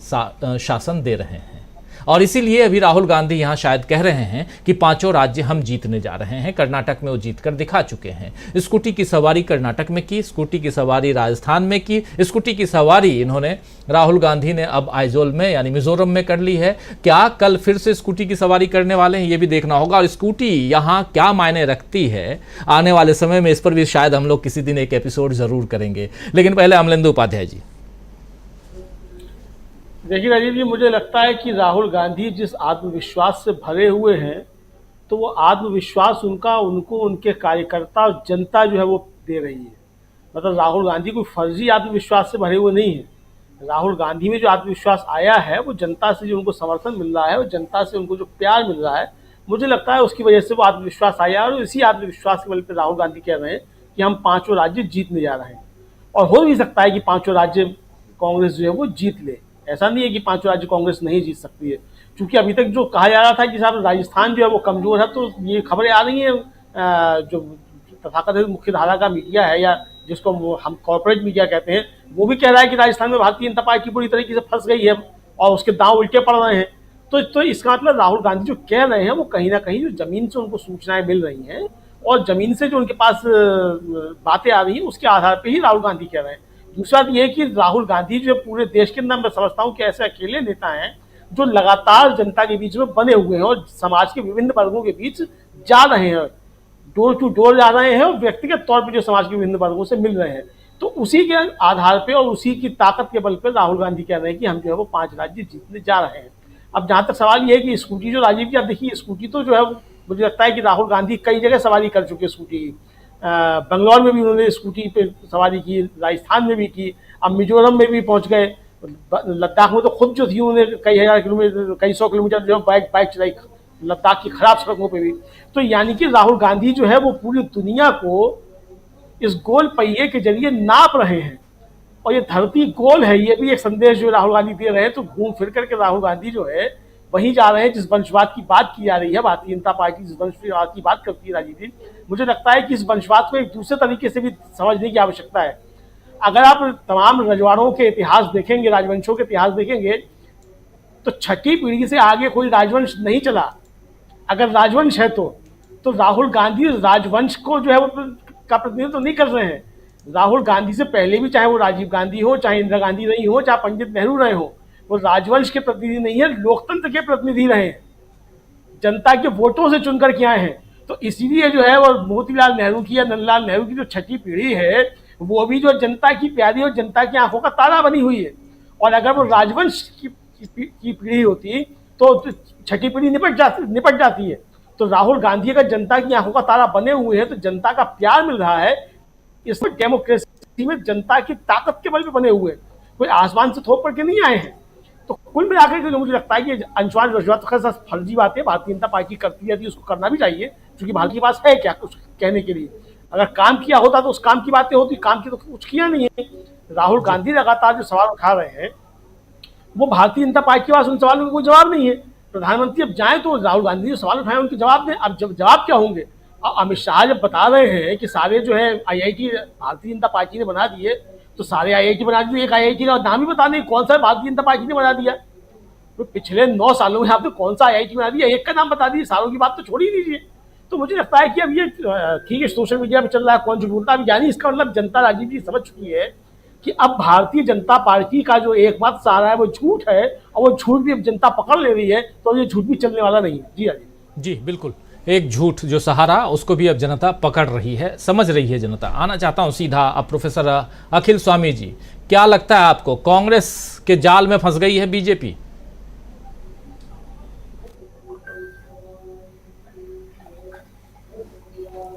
शासन दे रहे हैं। और इसीलिए अभी राहुल गांधी यहाँ शायद कह रहे हैं कि 5 राज्य हम जीतने जा रहे हैं। कर्नाटक में वो जीत कर दिखा चुके हैं। स्कूटी की सवारी कर्नाटक में की, स्कूटी की सवारी राजस्थान में की, स्कूटी की सवारी इन्होंने, राहुल गांधी ने अब आइजोल में यानी मिजोरम में कर ली है। क्या कल फिर से स्कूटी की सवारी करने वाले हैं ये भी देखना होगा। और स्कूटी यहाँ क्या मायने रखती है आने वाले समय में, इस पर भी शायद हम लोग किसी दिन एक एपिसोड जरूर करेंगे। लेकिन पहले अमलेंदु उपाध्याय जी। देखिए राजीव जी, मुझे लगता है कि राहुल गांधी जिस आत्मविश्वास से भरे हुए हैं, तो वो आत्मविश्वास उनको उनके कार्यकर्ता और जनता जो है वो दे रही है। मतलब राहुल गांधी कोई फर्जी आत्मविश्वास से भरे हुए नहीं है। राहुल गांधी में जो आत्मविश्वास आया है वो जनता से जो उनको समर्थन मिल रहा है, और जनता से उनको जो प्यार मिल रहा है, मुझे लगता है उसकी वजह से वो आत्मविश्वास आया। और इसी आत्मविश्वास के बल पर राहुल गांधी कह रहे हैं कि हम 5 राज्य जीतने जा रहे हैं। और हो भी सकता है कि 5 राज्य कांग्रेस जो है वो जीत ले। ऐसा नहीं है कि 5 राज्य कांग्रेस नहीं जीत सकती है, क्योंकि अभी तक जो कहा जा रहा था कि साहब राजस्थान जो है वो कमजोर है, तो ये खबरें आ रही हैं जो तथाकथित मुख्य धारा का मीडिया है, या जिसको हम कॉर्पोरेट मीडिया कहते हैं, वो भी कह रहा है कि राजस्थान में भारतीय जनता पार्टी पूरी तरीके से फंस गई है और उसके दांव उल्टे पड़ रहे हैं। तो इसका मतलब राहुल गांधी जो कह रहे हैं वो कहीं ना कहीं जो जमीन से उनको सूचनाएं मिल रही हैं और जमीन से जो उनके पास बातें आ रही हैं उसके आधार पर ही राहुल गांधी कह रहे हैं। दूसरा बात यह कि राहुल गांधी जो पूरे देश के अंदर मैं समझता हूँ कि ऐसे अकेले नेता हैं जो लगातार जनता के बीच में बने हुए हैं और समाज के विभिन्न वर्गों के बीच जा रहे हैं, डोर टू डोर जा रहे हैं और व्यक्तिगत तौर पर जो समाज के विभिन्न वर्गों से मिल रहे हैं। तो उसी के आधार पर और उसी की ताकत के बल पर राहुल गांधी कह रहे हैं कि हम जो है वो 5 राज्य जीतने जा रहे हैं। अब जहाँ तक सवाल ये है कि स्कूटी जो राजीव जी, आप देखिए स्कूटी तो जो है मुझे लगता है कि राहुल गांधी कई जगह सवारी कर चुके स्कूटी की। बंगलौर में भी उन्होंने स्कूटी पे सवारी की, राजस्थान में भी की, अब मिजोरम में भी पहुंच गए, लद्दाख में तो खुद जो थी उन्होंने कई हजार किलोमीटर, कई 100 किलोमीटर जो बाइक चलाई लद्दाख की खराब सड़कों पे भी। तो यानी कि राहुल गांधी जो है वो पूरी दुनिया को इस गोल पहिए के जरिए नाप रहे हैं और ये धरती गोल है, ये भी एक संदेश जो राहुल गांधी दे रहे हैं। तो घूम फिर करके राहुल गांधी जो है वहीं जा रहे हैं जिस वंशवाद की बात की जा रही है। भारतीय जनता पार्टी जिस वंशवाद की बात करती है राजीव जी, मुझे लगता है कि इस वंशवाद को एक दूसरे तरीके से भी समझने की आवश्यकता है। अगर आप तमाम रजवाड़ों के इतिहास देखेंगे, राजवंशों के इतिहास देखेंगे, तो 6ठी पीढ़ी से आगे कोई राजवंश नहीं चला। अगर राजवंश है तो राहुल गांधी राजवंश को जो है वो का प्रतिनिधित्व तो नहीं कर रहे हैं। राहुल गांधी से पहले भी, चाहे वो राजीव गांधी हो, चाहे इंदिरा गांधी रही हो, चाहे पंडित नेहरू रहे हो, वो राजवंश के प्रतिनिधि नहीं है, लोकतंत्र के प्रतिनिधि रहे हैं, जनता के वोटों से चुनकर के आए हैं। तो इसीलिए जो है वो मोतीलाल नेहरू की या नंदलाल नेहरू की जो 6ठी पीढ़ी है वो भी जो जनता की प्यारी और जनता की आंखों का तारा बनी हुई है। और अगर वो राजवंश की पीढ़ी होती तो 6ठी पीढ़ी निपट जाती है। तो राहुल गांधी अगर जनता की आंखों का तारा बने हुए हैं तो जनता का प्यार मिल रहा है, इसमें डेमोक्रेसी में जनता की ताकत के बल पे बने हुए, कोई आसमान से थोप करके नहीं आए हैं। तो कुल मिलाकर के जो मुझे लगता है कि अंशुमान रजवा तो खैर फर्जी बात है, भारतीय जनता पार्टी करती रहती है, उसको करना भी चाहिए, क्योंकि भारत के पास है क्या कुछ कहने के लिए। अगर काम किया होता तो उस काम की बातें होती, काम की तो कुछ किया नहीं है। राहुल गांधी लगातार जो सवाल उठा रहे हैं वो भारतीय जनता पार्टी के पास उन सवालों का कोई जवाब नहीं है। प्रधानमंत्री अब जाए तो राहुल गांधी जो सवाल उठाए उनके जवाब दें। अब जवाब क्या होंगे? अब अमित शाह जब बता रहे हैं कि सारे जो है IIT भारतीय जनता पार्टी ने बना दिए, तो सारे IIT बना दिए, एक IIT का नाम ही बता दें कौन सा भारतीय जनता पार्टी ने बना दिया। तो पिछले 9 सालों में आपने कौन सा IIT बना दिया, एक का नाम बता दिए, सालों की बात तो छोड़ ही दीजिए। तो मुझे लगता है कि अब ये ठीक है सोशल मीडिया पे चल रहा है, कौन झूठ बोलता है, अब यानी इसका मतलब जनता राजीव जी समझ चुकी है कि अब भारतीय जनता पार्टी का जो एकमात्र सहारा है वो झूठ है, और वो झूठ भी अब जनता पकड़ ले रही है, तो ये झूठ भी चलने वाला नहीं है। जी राजीव जी बिल्कुल, एक झूठ जो सहारा उसको भी अब जनता पकड़ रही है, समझ रही है जनता। आना चाहता हूं सीधा अब प्रोफेसर अखिल स्वामी जी, क्या लगता है आपको कांग्रेस के जाल में फंस गई है बीजेपी?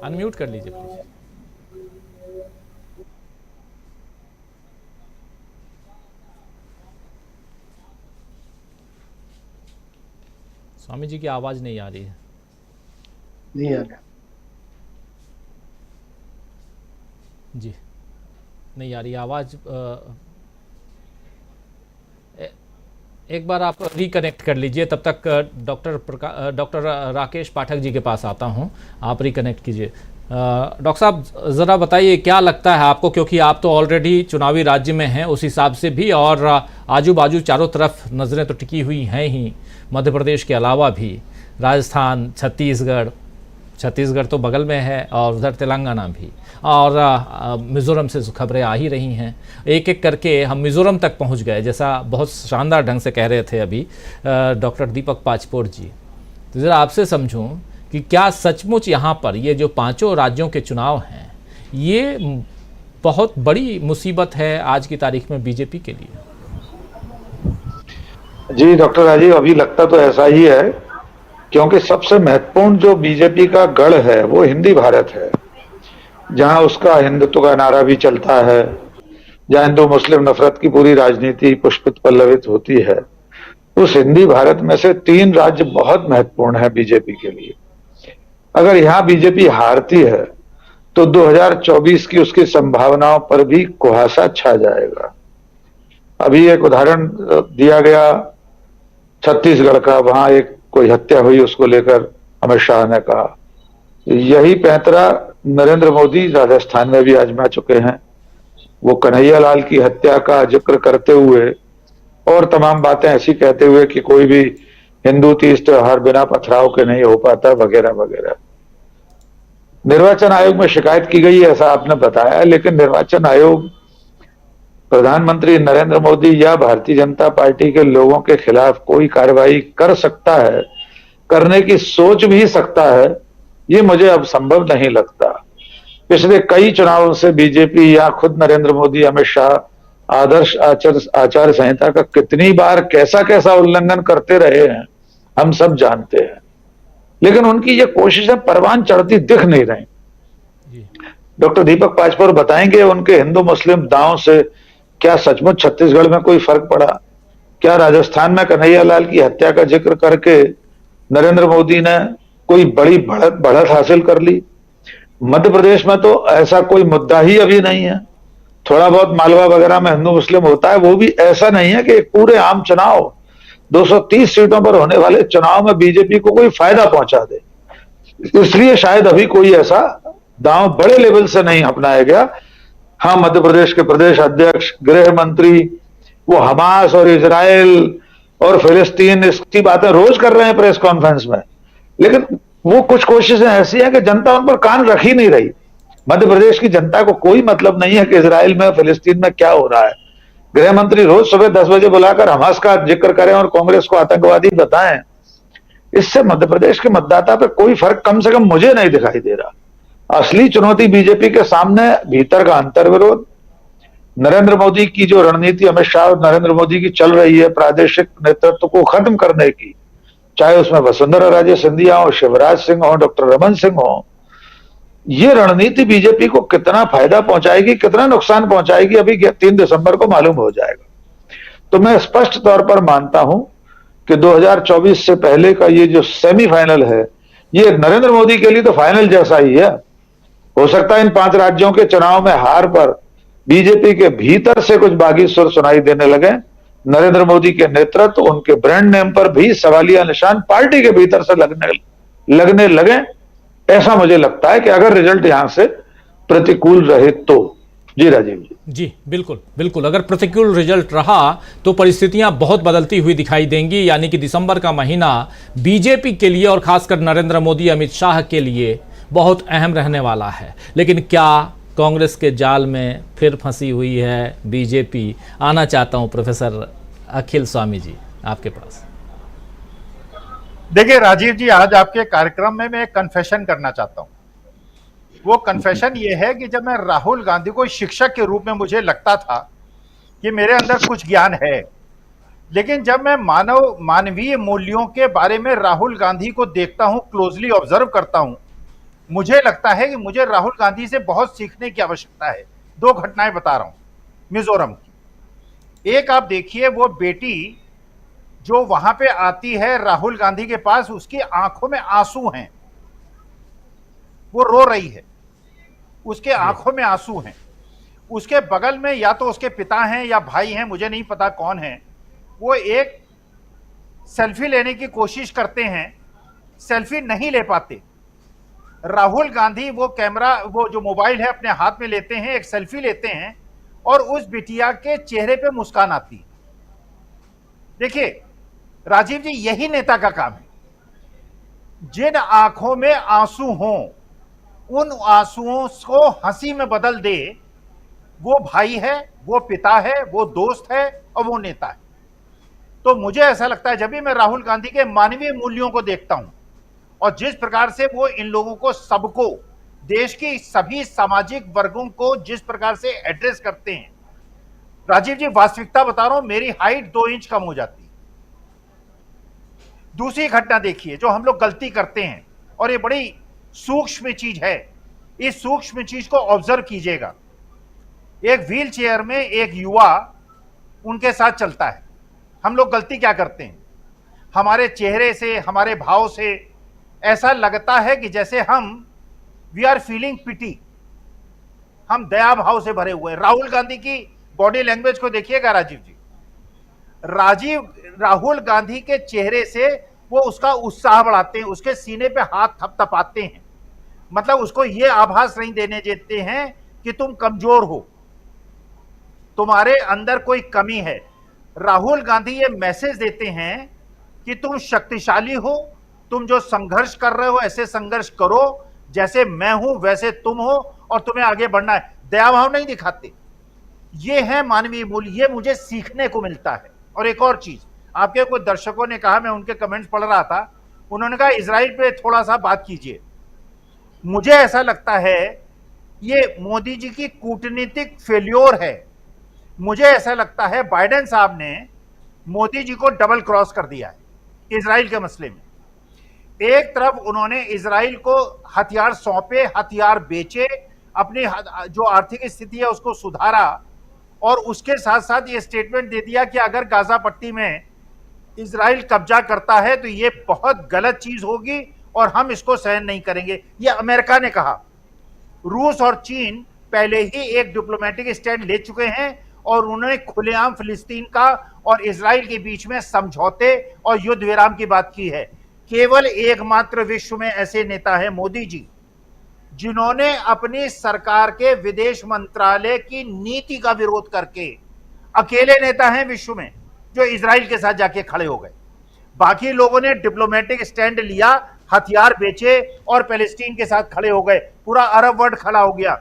अनम्यूट कर लीजिए प्लीज। स्वामी जी की आवाज नहीं आ रही है। नहीं आ रहा। जी नहीं आ रही आवाज। एक बार आप रिकनेक्ट कर लीजिए, तब तक डॉक्टर राकेश पाठक जी के पास आता हूं, आप रिकनेक्ट कीजिए। डॉक्टर साहब ज़रा बताइए क्या लगता है आपको, क्योंकि आप तो ऑलरेडी चुनावी राज्य में हैं उस हिसाब से भी, और आजू बाजू चारों तरफ नज़रें तो टिकी हुई हैं ही, मध्य प्रदेश के अलावा भी राजस्थान, छत्तीसगढ़ तो बगल में है, और उधर तेलंगाना भी, और मिज़ोरम से खबरें आ ही रही हैं। एक एक करके हम मिज़ोरम तक पहुंच गए, जैसा बहुत शानदार ढंग से कह रहे थे अभी डॉक्टर दीपक पाचपोर जी। तो ज़रा आपसे समझूं कि क्या सचमुच यहाँ पर ये जो पांचों राज्यों के चुनाव हैं, ये बहुत बड़ी मुसीबत है आज की तारीख में बीजेपी के लिए? जी डॉक्टर राजीव, अभी लगता तो ऐसा ही है, क्योंकि सबसे महत्वपूर्ण जो बीजेपी का गढ़ है वो हिंदी भारत है, जहां उसका हिंदुत्व का नारा भी चलता है, जहां हिंदू मुस्लिम नफरत की पूरी राजनीति पुष्पित पल्लवित होती है। उस हिंदी भारत में से 3 राज्य बहुत महत्वपूर्ण है बीजेपी के लिए। अगर यहां बीजेपी हारती है तो 2024 की उसकी संभावनाओं पर भी कुहासा छा जाएगा। अभी एक उदाहरण दिया गया छत्तीसगढ़ का, वहां एक कोई हत्या हुई, उसको लेकर अमित शाह ने कहा यही पैंतरा नरेंद्र मोदी राजस्थान में भी आजमा चुके हैं। वो कन्हैया लाल की हत्या का जिक्र करते हुए और तमाम बातें ऐसी कहते हुए कि कोई भी हिंदू तीज त्योहार बिना पथराव के नहीं हो पाता, वगैरह वगैरह। निर्वाचन आयोग में शिकायत की गई ऐसा आपने बताया, लेकिन निर्वाचन आयोग प्रधानमंत्री नरेंद्र मोदी या भारतीय जनता पार्टी के लोगों के खिलाफ कोई कार्रवाई कर सकता है, करने की सोच भी सकता है, ये मुझे अब संभव नहीं लगता। पिछले कई चुनावों से बीजेपी या खुद नरेंद्र मोदी, अमित शाह आदर्श आचार संहिता का कितनी बार कैसा कैसा उल्लंघन करते रहे हैं हम सब जानते हैं, लेकिन उनकी ये कोशिशें परवान चढ़ती दिख नहीं रही। डॉक्टर दीपक पाचपोर बताएंगे उनके हिंदू मुस्लिम दांव से क्या सचमुच छत्तीसगढ़ में कोई फर्क पड़ा? क्या राजस्थान में कन्हैया लाल की हत्या का जिक्र करके नरेंद्र मोदी ने कोई बड़ी बढ़त हासिल कर ली? मध्य प्रदेश में तो ऐसा कोई मुद्दा ही अभी नहीं है। थोड़ा बहुत मालवा वगैरह में हिंदू मुस्लिम होता है, वो भी ऐसा नहीं है कि एक पूरे आम चुनाव 230 सीटों पर होने वाले चुनाव में बीजेपी को कोई फायदा पहुंचा दे, इसलिए शायद अभी कोई ऐसा दांव बड़े लेवल से नहीं अपनाया गया। हाँ, मध्य प्रदेश के प्रदेश अध्यक्ष, गृह मंत्री, वो हमास और इजराइल और फिलिस्तीन इसकी बातें रोज कर रहे हैं प्रेस कॉन्फ्रेंस में, लेकिन वो कुछ कोशिशें ऐसी हैं कि जनता उन पर कान रख ही नहीं रही। मध्य प्रदेश की जनता को कोई मतलब नहीं है कि इजराइल में, फिलिस्तीन में क्या हो रहा है। गृह मंत्री रोज सुबह 10 बजे बुलाकर हमास का जिक्र करें और कांग्रेस को आतंकवादी बताएं, इससे मध्य प्रदेश के मतदाता पे कोई फर्क कम से कम मुझे नहीं दिखाई दे रहा। असली चुनौती बीजेपी के सामने भीतर का अंतर्विरोध, नरेंद्र मोदी की जो रणनीति अमित शाह और नरेंद्र मोदी की चल रही है प्रादेशिक नेतृत्व को खत्म करने की, चाहे उसमें वसुंधरा राजे सिंधिया हो, शिवराज सिंह हो, डॉक्टर रमन सिंह हो, ये रणनीति बीजेपी को कितना फायदा पहुंचाएगी, कितना नुकसान पहुंचाएगी, अभी 3 दिसंबर को मालूम हो जाएगा। तो मैं स्पष्ट तौर पर मानता हूं कि 2024 से पहले का ये जो सेमीफाइनल है, ये नरेंद्र मोदी के लिए तो फाइनल जैसा ही है। हो सकता है इन 5 राज्यों के चुनाव में हार पर बीजेपी के भीतर से कुछ बागी सुर सुनाई देने लगे। नरेंद्र मोदी के नेतृत्व, उनके ब्रांड नेम पर भी सवालिया निशान पार्टी के भीतर से लगने लगे। ऐसा मुझे लगता है कि अगर रिजल्ट यहां से प्रतिकूल रहे तो। जी राजीव जी, बिल्कुल बिल्कुल, अगर प्रतिकूल रिजल्ट रहा तो परिस्थितियां बहुत बदलती हुई दिखाई देंगी, यानी कि दिसंबर का महीना बीजेपी के लिए और खासकर नरेंद्र मोदी, अमित शाह के लिए बहुत अहम रहने वाला है। लेकिन क्या कांग्रेस के जाल में फिर फंसी हुई है बीजेपी? आना चाहता हूं प्रोफेसर अखिल स्वामी जी आपके पास। देखिए राजीव जी, आज आपके कार्यक्रम में मैं एक कन्फेशन करना चाहता हूं। वो कन्फेशन ये है कि जब मैं राहुल गांधी को शिक्षक के रूप में मुझे लगता था कि मेरे अंदर कुछ ज्ञान है, लेकिन जब मैं मानवीय मूल्यों के बारे में राहुल गांधी को देखता हूं, क्लोजली ऑब्जर्व करता हूं, मुझे लगता है कि मुझे राहुल गांधी से बहुत सीखने की आवश्यकता है। 2 घटनाएं बता रहा हूं मिजोरम की। एक आप देखिए, वो बेटी जो वहां पे आती है राहुल गांधी के पास, उसकी आंखों में आंसू हैं, वो रो रही है, उसके आंखों में आंसू हैं। उसके बगल में या तो उसके पिता हैं या भाई हैं, मुझे नहीं पता कौन है, वो एक सेल्फी लेने की कोशिश करते हैं, सेल्फी नहीं ले पाते। राहुल गांधी वो कैमरा, वो जो मोबाइल है अपने हाथ में लेते हैं, एक सेल्फी लेते हैं और उस बिटिया के चेहरे पे मुस्कान आती है। देखिए राजीव जी, यही नेता का काम है। जिन आंखों में आंसू हों, उन आंसुओं को हंसी में बदल दे, वो भाई है, वो पिता है, वो दोस्त है और वो नेता है। तो मुझे ऐसा लगता है जब भी मैं राहुल गांधी के मानवीय मूल्यों को देखता हूं और जिस प्रकार से वो इन लोगों को, सबको, देश की सभी सामाजिक वर्गों को जिस प्रकार से एड्रेस करते हैं, राजीव जी वास्तविकता बता रहा हूं, मेरी हाइट 2 इंच कम हो जाती है। दूसरी घटना देखिए, जो हम लोग गलती करते हैं, और ये बड़ी सूक्ष्म चीज है, इस सूक्ष्म चीज को ऑब्जर्व कीजिएगा। एक व्हील चेयर में एक युवा उनके साथ चलता है। हम लोग गलती क्या करते हैं, हमारे चेहरे से, हमारे भाव से ऐसा लगता है कि जैसे हम वी आर फीलिंग पिटी, हम दया भाव से भरे हुए हैं। राहुल गांधी की बॉडी लैंग्वेज को देखिएगा राजीव जी, राहुल गांधी के चेहरे से वो उसका उत्साह बढ़ाते हैं, उसके सीने पे हाथ थपथपाते हैं, मतलब उसको ये आभास नहीं देने देते हैं कि तुम कमजोर हो, तुम्हारे अंदर कोई कमी है। राहुल गांधी ये मैसेज देते हैं कि तुम शक्तिशाली हो, तुम जो संघर्ष कर रहे हो ऐसे संघर्ष करो, जैसे मैं हूं वैसे तुम हो, और तुम्हें आगे बढ़ना है। दया भाव नहीं दिखाते। ये है मानवीय मूल्य, ये मुझे सीखने को मिलता है। और एक और चीज, आपके कुछ दर्शकों ने कहा, मैं उनके कमेंट्स पढ़ रहा था, उन्होंने कहा इजराइल पे थोड़ा सा बात कीजिए। मुझे ऐसा लगता है ये मोदी जी की कूटनीतिक फेल्योर है। मुझे ऐसा लगता है बाइडेन साहब ने मोदी जी को डबल क्रॉस कर दिया है इजराइल के मसले में। एक तरफ उन्होंने इजराइल को हथियार सौंपे, हथियार बेचे, अपनी जो आर्थिक स्थिति है उसको सुधारा, और उसके साथ साथ ये स्टेटमेंट दे दिया कि अगर गाजा पट्टी में इजराइल कब्जा करता है तो ये बहुत गलत चीज होगी और हम इसको सहन नहीं करेंगे। ये अमेरिका ने कहा। रूस और चीन पहले ही एक डिप्लोमेटिक स्टैंड ले चुके हैं और उन्होंने खुलेआम फिलिस्तीन का और इजराइल के बीच में समझौते और युद्ध विराम की बात की है। केवल एकमात्र विश्व में ऐसे नेता है मोदी जी, जिन्होंने अपनी सरकार के विदेश मंत्रालय की नीति का विरोध करके, अकेले नेता हैं विश्व में जो इजराइल के साथ जाके खड़े हो गए। बाकी लोगों ने डिप्लोमेटिक स्टैंड लिया, हथियार बेचे और पैलेस्टीन के साथ खड़े हो गए। पूरा अरब वर्ल्ड खड़ा हो गया।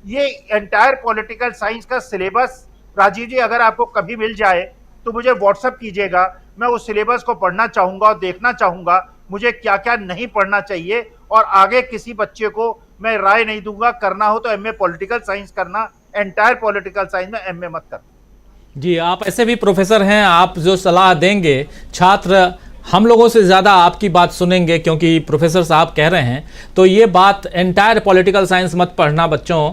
ये एंटायर पॉलिटिकल साइंस का सिलेबस राजीव जी अगर आपको कभी मिल जाए तो मुझे व्हाट्सएप कीजिएगा, मैं उस सिलेबस को पढ़ना चाहूंगा और देखना चाहूंगा मुझे क्या क्या नहीं पढ़ना चाहिए, और आगे किसी बच्चे को मैं राय नहीं दूंगा, करना हो तो एमए पॉलिटिकल साइंस करना, एंटायर पॉलिटिकल साइंस में एमए मत करना। जी, आप ऐसे भी प्रोफेसर हैं, आप जो सलाह देंगे छात्र हम लोगों से ज़्यादा आपकी बात सुनेंगे, क्योंकि प्रोफेसर साहब कह रहे हैं। तो ये बात, एंटायर पॉलिटिकल साइंस मत पढ़ना बच्चों,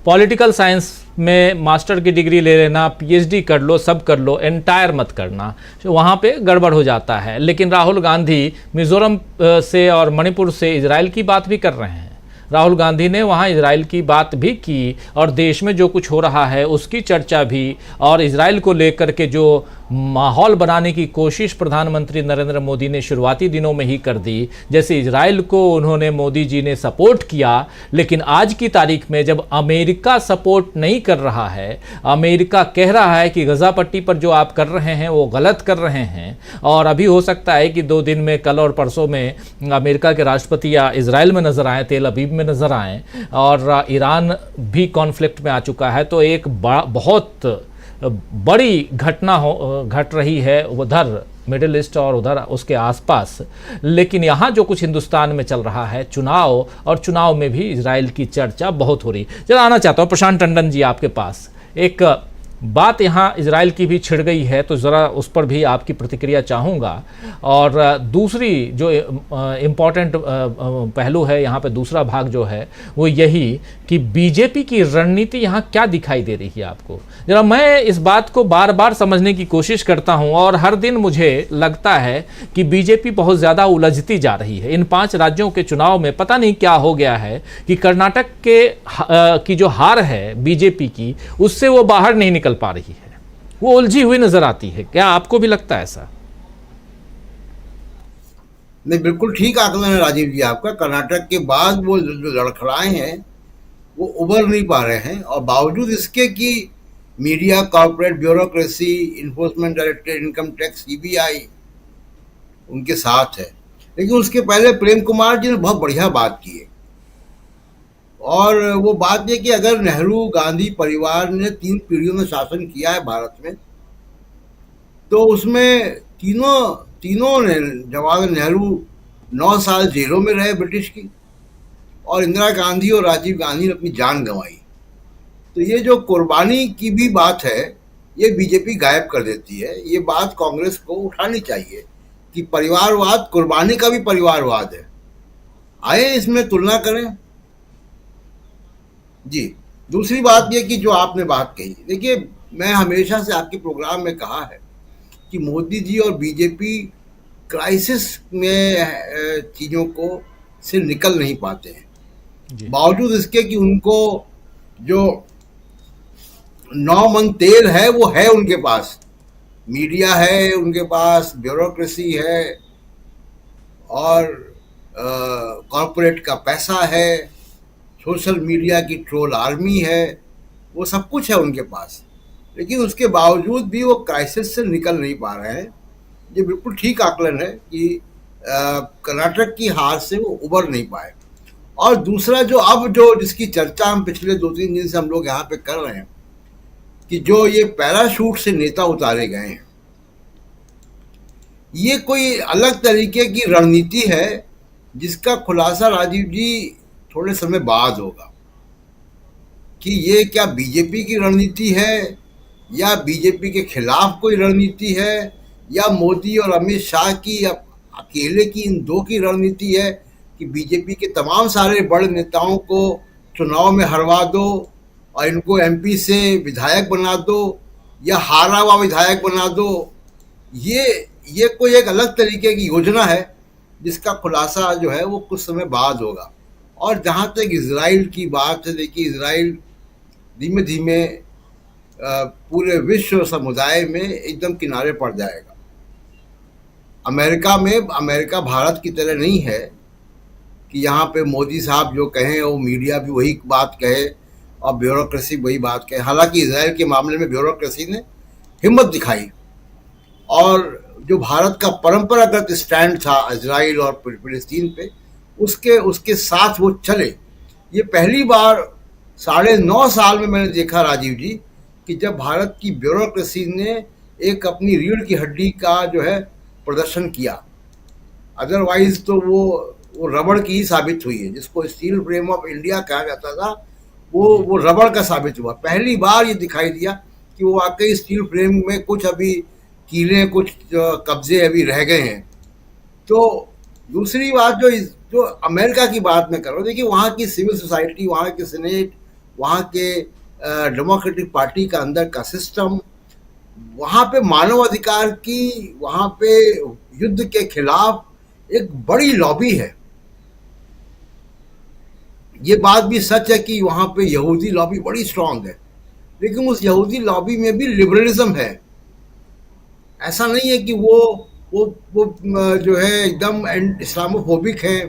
पॉलिटिकल साइंस में मास्टर की डिग्री ले लेना, पीएचडी कर लो, सब कर लो, एंटायर मत करना, तो वहाँ पे गड़बड़ हो जाता है। लेकिन राहुल गांधी मिजोरम से और मणिपुर से इजराइल की बात भी कर रहे हैं। राहुल गांधी ने वहाँ इजराइल की बात भी की और देश में जो कुछ हो रहा है उसकी चर्चा भी, और इजराइल को लेकर के जो माहौल बनाने की कोशिश प्रधानमंत्री नरेंद्र मोदी ने शुरुआती दिनों में ही कर दी। जैसे इजराइल को उन्होंने, मोदी जी ने सपोर्ट किया, लेकिन आज की तारीख में जब अमेरिका सपोर्ट नहीं कर रहा है, अमेरिका कह रहा है कि गजा पट्टी पर जो आप कर रहे हैं वो गलत कर रहे हैं, और अभी हो सकता है कि 2 दिन में, कल और परसों में अमेरिका के राष्ट्रपति या इजराइल में नजर आए, तेल अवीव में नजर आए, और ईरान भी कॉन्फ्लिक्ट में आ चुका है। तो एक बहुत बड़ी घटना घट रही है उधर मिडिल ईस्ट और उधर उसके आसपास। लेकिन यहाँ जो कुछ हिंदुस्तान में चल रहा है, चुनाव, और चुनाव में भी इजराइल की चर्चा बहुत हो रही। जरा आना चाहता हूँ प्रशांत टंडन जी आपके पास। एक बात यहाँ इजराइल की भी छिड़ गई है, तो ज़रा उस पर भी आपकी प्रतिक्रिया चाहूँगा। और दूसरी जो इम्पोर्टेंट पहलू है यहाँ पे, दूसरा भाग जो है वो यही कि बीजेपी की रणनीति यहाँ क्या दिखाई दे रही है आपको। जरा मैं इस बात को बार बार समझने की कोशिश करता हूँ और हर दिन मुझे लगता है कि बीजेपी बहुत ज़्यादा उलझती जा रही है। इन 5 राज्यों के चुनाव में पता नहीं क्या हो गया है कि कर्नाटक की जो हार है बीजेपी की, उससे वो बाहर नहीं निकल पा रही है, वो उलझी हुई नजर आती है। क्या आपको भी लगता है ऐसा? नहीं, बिल्कुल ठीक आकलन है राजीव जी आपका। कर्नाटक के बाद वो जो लड़खड़ाए हैं वो उभर नहीं पा रहे हैं, और बावजूद इसके कि media, corporate bureaucracy, enforcement directorate, income tax, CBI उनके साथ है। लेकिन उसके पहले प्रेम कुमार जी ने बहुत बढ़िया बात की है, और वो बात ये कि अगर नेहरू गांधी परिवार ने 3 पीढ़ियों में शासन किया है भारत में, तो उसमें तीनों ने, जवाहरलाल नेहरू 9 साल जेलों में रहे ब्रिटिश की, और इंदिरा गांधी और राजीव गांधी ने अपनी जान गंवाई। तो ये जो कुर्बानी की भी बात है, ये बीजेपी गायब कर देती है। ये बात कांग्रेस को उठानी चाहिए कि परिवारवाद कुर्बानी का भी परिवारवाद है। आइए इसमें तुलना करें। जी, दूसरी बात ये कि जो आपने बात कही, देखिए मैं हमेशा से आपके प्रोग्राम में कहा है कि मोदी जी और बीजेपी क्राइसिस में चीज़ों को से निकल नहीं पाते हैं, बावजूद इसके कि उनको जो 9 मन तेल है वो है उनके पास। मीडिया है उनके पास, ब्यूरोक्रेसी है, और कॉर्पोरेट का पैसा है, सोशल मीडिया की ट्रोल आर्मी है, वो सब कुछ है उनके पास। लेकिन उसके बावजूद भी वो क्राइसिस से निकल नहीं पा रहे हैं। ये बिल्कुल ठीक आकलन है कि कर्नाटक की हार से वो उबर नहीं पाए। और दूसरा जो जिसकी चर्चा हम पिछले 2-3 दिन से हम लोग यहाँ पे कर रहे हैं कि जो ये पैराशूट से नेता उतारे गए हैं, ये कोई अलग तरीके की रणनीति है जिसका खुलासा राजीव जी थोड़े समय बाद होगा कि ये क्या बीजेपी की रणनीति है या बीजेपी के खिलाफ कोई रणनीति है, या मोदी और अमित शाह की अकेले की, इन दो की रणनीति है कि बीजेपी के तमाम सारे बड़े नेताओं को चुनाव में हरवा दो और इनको एमपी से विधायक बना दो या हारा हुआ विधायक बना दो। ये कोई एक अलग तरीके की योजना है जिसका खुलासा जो है वो कुछ समय बाद होगा। और जहाँ तक इजराइल की बात है, देखिए इजराइल धीमे धीमे पूरे विश्व समुदाय में एकदम किनारे पड़ जाएगा। अमेरिका भारत की तरह नहीं है कि यहाँ पे मोदी साहब जो कहें वो मीडिया भी वही बात कहे और ब्यूरोक्रेसी वही बात कहे। हालांकि इजराइल के मामले में ब्यूरोक्रेसी ने हिम्मत दिखाई, और जो भारत का परंपरागत स्टैंड था इजराइल और फिलिस्तीन पे, उसके साथ वो चले। ये पहली बार 9.5 साल में मैंने देखा राजीव जी कि जब भारत की ब्यूरोक्रेसी ने एक अपनी रीढ़ की हड्डी का जो है प्रदर्शन किया। अदरवाइज तो वो रबड़ की ही साबित हुई है। जिसको स्टील फ्रेम ऑफ इंडिया कहा जाता था वो रबड़ का साबित हुआ। पहली बार ये दिखाई दिया कि वो वाकई स्टील फ्रेम में कुछ अभी कीले, कुछ कब्जे अभी रह गए हैं। तो दूसरी बात जो अमेरिका की बात मैं कर रहा हूँ, देखिए वहाँ की सिविल सोसाइटी, वहाँ के सीनेट, वहाँ के डेमोक्रेटिक पार्टी का अंदर का सिस्टम, वहाँ पे मानवाधिकार की, वहाँ पे युद्ध के खिलाफ एक बड़ी लॉबी है। ये बात भी सच है कि वहाँ पे यहूदी लॉबी बड़ी स्ट्रांग है, लेकिन उस यहूदी लॉबी में भी लिबरलिज्म है। ऐसा नहीं है कि वो जो है एकदम इस्लामोफोबिक है,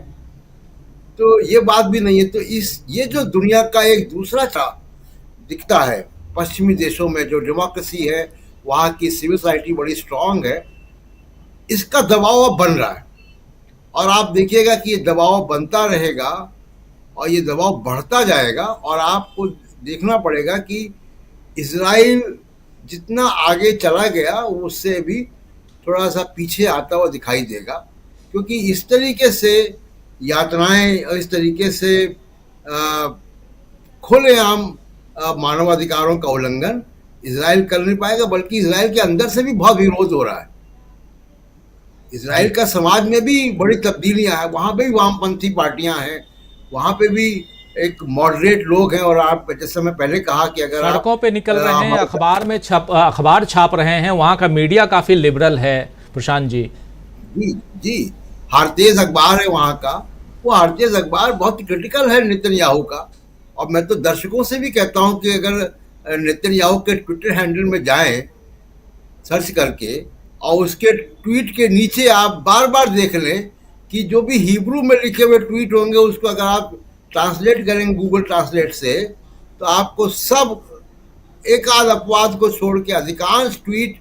तो ये बात भी नहीं है। तो ये जो दुनिया का एक दूसरा दिखता है पश्चिमी देशों में, जो डेमोक्रेसी है, वहाँ की सिविल सोसाइटी बड़ी स्ट्रांग है, इसका दबाव अब बन रहा है। और आप देखिएगा कि ये दबाव बनता रहेगा और ये दबाव बढ़ता जाएगा। और आपको देखना पड़ेगा कि इजराइल जितना आगे चला गया उससे भी थोड़ा सा पीछे आता हुआ दिखाई देगा, क्योंकि इस तरीके से यातनाएं और इस तरीके से खुलेआम मानवाधिकारों का उल्लंघन इसराइल कर नहीं पाएगा, बल्कि इसराइल के अंदर से भी बहुत विरोध हो रहा है। इसराइल का समाज में भी बड़ी तब्दीलियां हैं, वहां पे भी वामपंथी पार्टियां हैं, वहां पे भी एक मॉडरेट लोग हैं। और आप जैसे मैं पहले कहा कि अगर सड़कों पे निकल रहे हैं, अखबार छाप रहे हैं, वहां का मीडिया काफी लिबरल है प्रशांत जी। जी हारतेज अखबार है वहां का, वो हारतेज अखबार बहुत क्रिटिकल है नेतन्याहू का। और मैं तो दर्शकों से भी कहता हूं कि अगर नेतन्याहू के ट्विटर हैंडल में जाएं सर्च करके और उसके ट्वीट के नीचे आप बार बार देख लें कि जो भी हिब्रू में लिखे हुए ट्वीट होंगे उसको अगर आप ट्रांसलेट करेंगे गूगल ट्रांसलेट से, तो आपको सब एक आध अपवाद को छोड़ के अधिकांश ट्वीट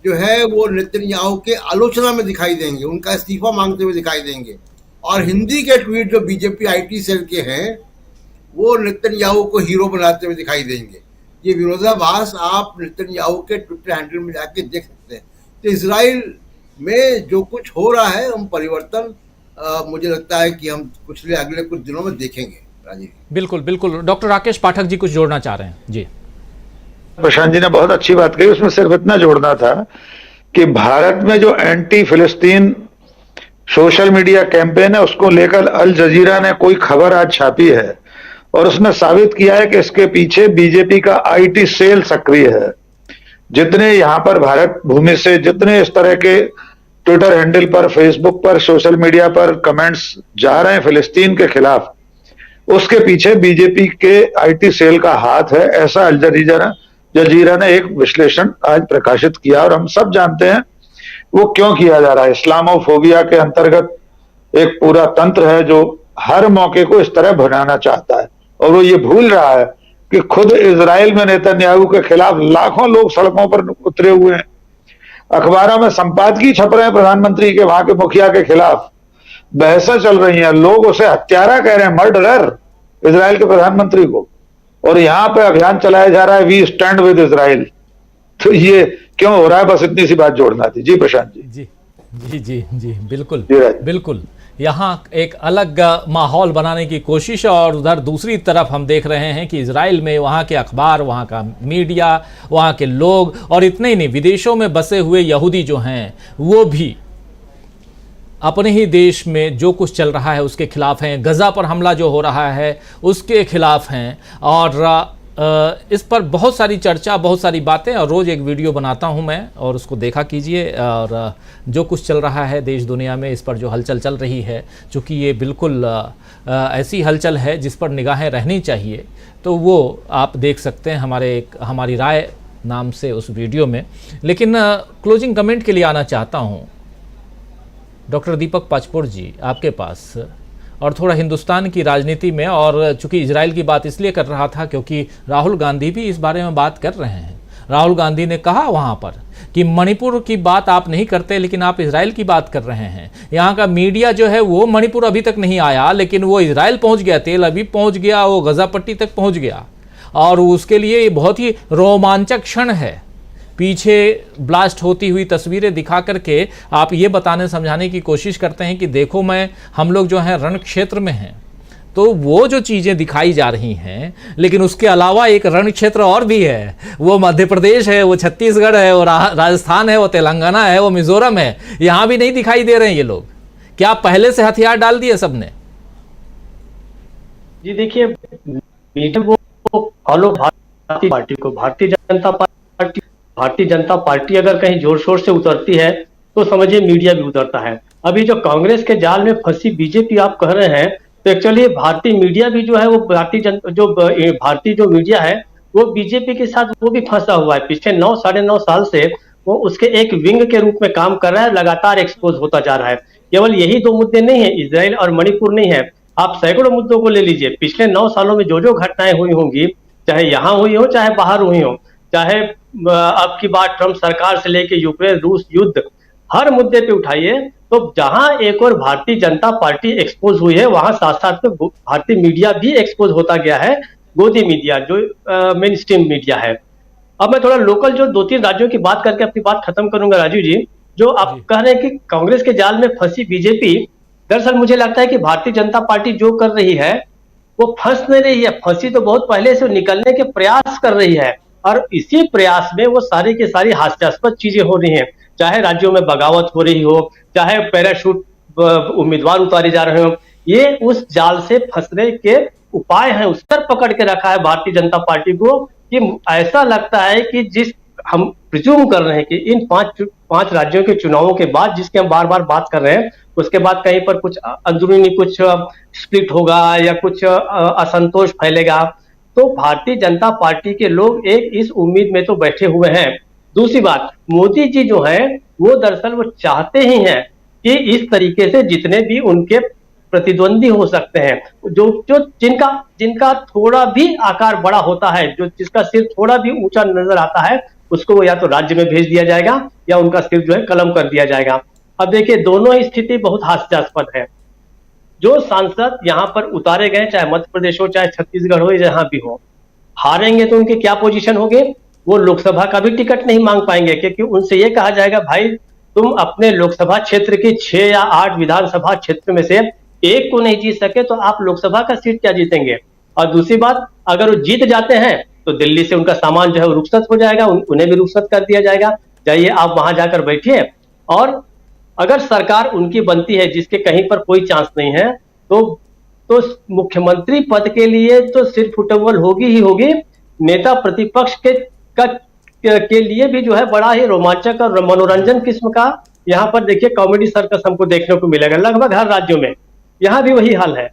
जो है वो नेतन्याहू के आलोचना में दिखाई देंगे, उनका इस्तीफा मांगते हुए दिखाई देंगे। और हिंदी के ट्वीट जो बीजेपी आईटी सेल के हैं वो नेतन्याहू को हीरो बनाते हुए दिखाई देंगे। ये विरोधाभास आप नेतन्याहू के ट्विटर हैंडल में जाके देख सकते हैं। तो इजराइल में जो कुछ हो रहा है, हम परिवर्तन मुझे लगता है कि हम पिछले अगले कुछ दिनों में देखेंगे। राजीव, बिल्कुल बिल्कुल। डॉक्टर राकेश पाठक जी कुछ जोड़ना चाह रहे हैं जी। प्रशांत जी ने बहुत अच्छी बात कही, उसमें सिर्फ इतना जोड़ना था कि भारत में जो एंटी फिलिस्तीन सोशल मीडिया कैंपेन है उसको लेकर अल जजीरा ने कोई खबर आज छापी है और उसने साबित किया है कि इसके पीछे बीजेपी का आईटी सेल सक्रिय है। जितने यहां पर भारत भूमि से जितने इस तरह के ट्विटर हैंडल पर, फेसबुक पर, सोशल मीडिया पर कमेंट्स जा रहे हैं फिलिस्तीन के खिलाफ, उसके पीछे बीजेपी के आईटी सेल का हाथ है, ऐसा अल जजीरा ने एक विश्लेषण आज प्रकाशित किया। और हम सब जानते हैं वो क्यों किया जा रहा है। इस्लामोफोबिया के अंतर्गत एक पूरा तंत्र है जो हर मौके को इस तरह बनाना चाहता है और वो ये भूल रहा है कि खुद इजराइल में नेतन्याहू के खिलाफ लाखों लोग सड़कों पर उतरे हुए हैं। अखबारों में संपादकीय छप रहे हैं प्रधानमंत्री के, वहां के मुखिया के खिलाफ बहसें चल रही हैं, लोग उसे हत्यारा कह रहे हैं, मर्डरर इजराइल के प्रधानमंत्री को। और यहां पे अभियान चलाया जा रहा है वी स्टैंड विद इजराइल। तो ये क्यों हो रहा है, बस इतनी सी बात जोड़ना थी। जी प्रशांत जी। जी जी जी जी बिल्कुल बिल्कुल। यहाँ एक अलग माहौल बनाने की कोशिश और उधर दूसरी तरफ हम देख रहे हैं कि इजराइल में वहाँ के अखबार, वहाँ का मीडिया, वहाँ के लोग और इतने ही नहीं, विदेशों में बसे हुए यहूदी जो हैं वो भी अपने ही देश में जो कुछ चल रहा है उसके खिलाफ हैं। गजा पर हमला जो हो रहा है उसके खिलाफ हैं। और इस पर बहुत सारी चर्चा, बहुत सारी बातें, और रोज़ एक वीडियो बनाता हूं मैं और उसको देखा कीजिए। और जो कुछ चल रहा है देश दुनिया में, इस पर जो हलचल चल रही है, चूँकि ये बिल्कुल ऐसी हलचल है जिस पर निगाहें रहनी चाहिए, तो वो आप देख सकते हैं हमारी राय नाम से उस वीडियो में। लेकिन क्लोजिंग कमेंट के लिए आना चाहता हूँ डॉक्टर दीपक पाचपुर जी आपके पास, और थोड़ा हिंदुस्तान की राजनीति में। और चूंकि इजराइल की बात इसलिए कर रहा था क्योंकि राहुल गांधी भी इस बारे में बात कर रहे हैं। राहुल गांधी ने कहा वहाँ पर कि मणिपुर की बात आप नहीं करते लेकिन आप इजराइल की बात कर रहे हैं। यहाँ का मीडिया जो है वो मणिपुर अभी तक नहीं आया लेकिन वो इजराइल पहुँच गया, तेल अवीव पहुँच गया, वो गजा पट्टी तक पहुँच गया। और उसके लिए ये बहुत ही रोमांचक क्षण है। पीछे ब्लास्ट होती हुई तस्वीरें दिखा करके आप ये बताने समझाने की कोशिश करते हैं कि देखो हम लोग जो हैं रण क्षेत्र में हैं। तो वो जो चीज़ें दिखाई जा रही हैं, लेकिन उसके अलावा एक रण क्षेत्र और भी है। वो मध्य प्रदेश है, वो छत्तीसगढ़ है, वो राजस्थान है, वो तेलंगाना है, वो मिजोरम है। यहाँ भी नहीं दिखाई दे रहे हैं ये लोग। क्या पहले से हथियार डाल दिए सबने? जी देखिए, वो फॉलो भारतीय पार्टी को, भारतीय जनता पार्टी अगर कहीं जोर शोर से उतरती है तो समझिए मीडिया भी उतरता है। अभी जो कांग्रेस के जाल में फंसी बीजेपी आप कह रहे हैं, तो एक्चुअली भारतीय मीडिया भी जो है वो भारतीय जो मीडिया है वो बीजेपी के साथ वो भी फंसा हुआ है। पिछले 9-9.5 साल से वो उसके एक विंग के रूप में काम कर रहा है, लगातार एक्सपोज होता जा रहा है। केवल यही 2 मुद्दे नहीं है, इजराइल और मणिपुर नहीं है, आप सैकड़ों मुद्दों को ले लीजिए। पिछले 9 सालों में जो घटनाएं हुई होंगी, चाहे यहाँ हुई हो चाहे बाहर हुई हो, चाहे अब की बात ट्रंप सरकार से लेके यूक्रेन रूस युद्ध, हर मुद्दे पे उठाइए तो जहां एक और भारतीय जनता पार्टी एक्सपोज हुई है वहां साथ साथ में भारतीय मीडिया भी एक्सपोज होता गया है। गोदी मीडिया जो मेन स्ट्रीम मीडिया है। अब मैं थोड़ा लोकल जो 2-3 राज्यों की बात करके अपनी बात खत्म करूंगा। राजीव जी, जो आप कह रहे हैं कि कांग्रेस के जाल में फंसी बीजेपी, दरअसल मुझे लगता है कि भारतीय जनता पार्टी जो कर रही है वो फंस नहीं रही है, फंसी तो बहुत पहले से निकलने के प्रयास कर रही है। और इसी प्रयास में वो सारी की सारी हास्यास्पद चीजें हो रही हैं, चाहे राज्यों में बगावत हो रही हो, चाहे पैराशूट उम्मीदवार उतारे जा रहे हो, ये उस जाल से फंसने के उपाय हैं। उस पर पकड़ के रखा है भारतीय जनता पार्टी को कि ऐसा लगता है कि जिस हम प्रिज्यूम कर रहे हैं कि इन पांच राज्यों के चुनावों के बाद, जिसके हम बार बार बात कर रहे हैं, उसके बाद कहीं पर कुछ अंदरूनी कुछ स्प्लिट होगा या कुछ असंतोष फैलेगा, तो भारतीय जनता पार्टी के लोग एक इस उम्मीद में तो बैठे हुए हैं। दूसरी बात, मोदी जी जो है वो दरअसल वो चाहते ही हैं कि इस तरीके से जितने भी उनके प्रतिद्वंदी हो सकते हैं, जो जिनका थोड़ा भी आकार बड़ा होता है, जो जिसका सिर थोड़ा भी ऊंचा नजर आता है, उसको वो या तो राज्य में भेज दिया जाएगा या उनका सिर जो है कलम कर दिया जाएगा। अब देखिए, दोनों ही स्थिति बहुत हास्यास्पद है। जो सांसद यहाँ पर उतारे गए, चाहे मध्य प्रदेश हो, चाहे छत्तीसगढ़ हो, जहां भी हो, हारेंगे तो उनके क्या पोजीशन होगी? वो लोकसभा का भी टिकट नहीं मांग पाएंगे, क्योंकि उनसे ये कहा जाएगा भाई तुम अपने लोकसभा क्षेत्र की 6 या 8 विधानसभा क्षेत्र में से एक को नहीं जीत सके तो आप लोकसभा का सीट क्या जीतेंगे? और दूसरी बात, अगर वो जीत जाते हैं तो दिल्ली से उनका सामान जो है रुखसत हो जाएगा, उन्हें भी रुखसत कर दिया जाएगा, जाइए आप वहां जाकर बैठिए। और अगर सरकार उनकी बनती है जिसके कहीं पर कोई चांस नहीं है, तो मुख्यमंत्री पद के लिए तो सिर्फ फुटबॉल होगी ही होगी, नेता प्रतिपक्ष के लिए भी जो है बड़ा ही रोमांचक और मनोरंजन किस्म का यहाँ पर देखिए कॉमेडी सर्कस हमको देखने को मिलेगा लगभग हर राज्यों में। यहाँ भी वही हाल है,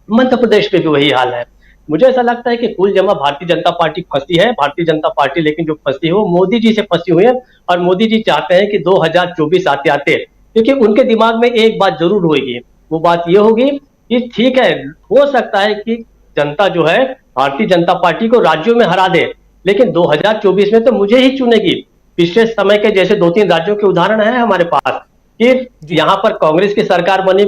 मध्य प्रदेश में भी वही हाल है। मुझे ऐसा लगता है कि कुल जमा भारतीय जनता पार्टी फंसी है। भारतीय जनता पार्टी लेकिन जो फंसी है वो मोदी जी से फंसी हुई है, और मोदी जी चाहते हैं कि 2024 आते आते, क्योंकि उनके दिमाग में एक बात जरूर होगी, वो बात ये होगी कि ठीक है, हो सकता है कि जनता जो है भारतीय जनता पार्टी को राज्यों में हरा दे, लेकिन 2024 में तो मुझे ही चुनेगी। पिछले समय के जैसे 2-3 राज्यों के उदाहरण है हमारे पास कि यहाँ पर कांग्रेस की सरकार बनी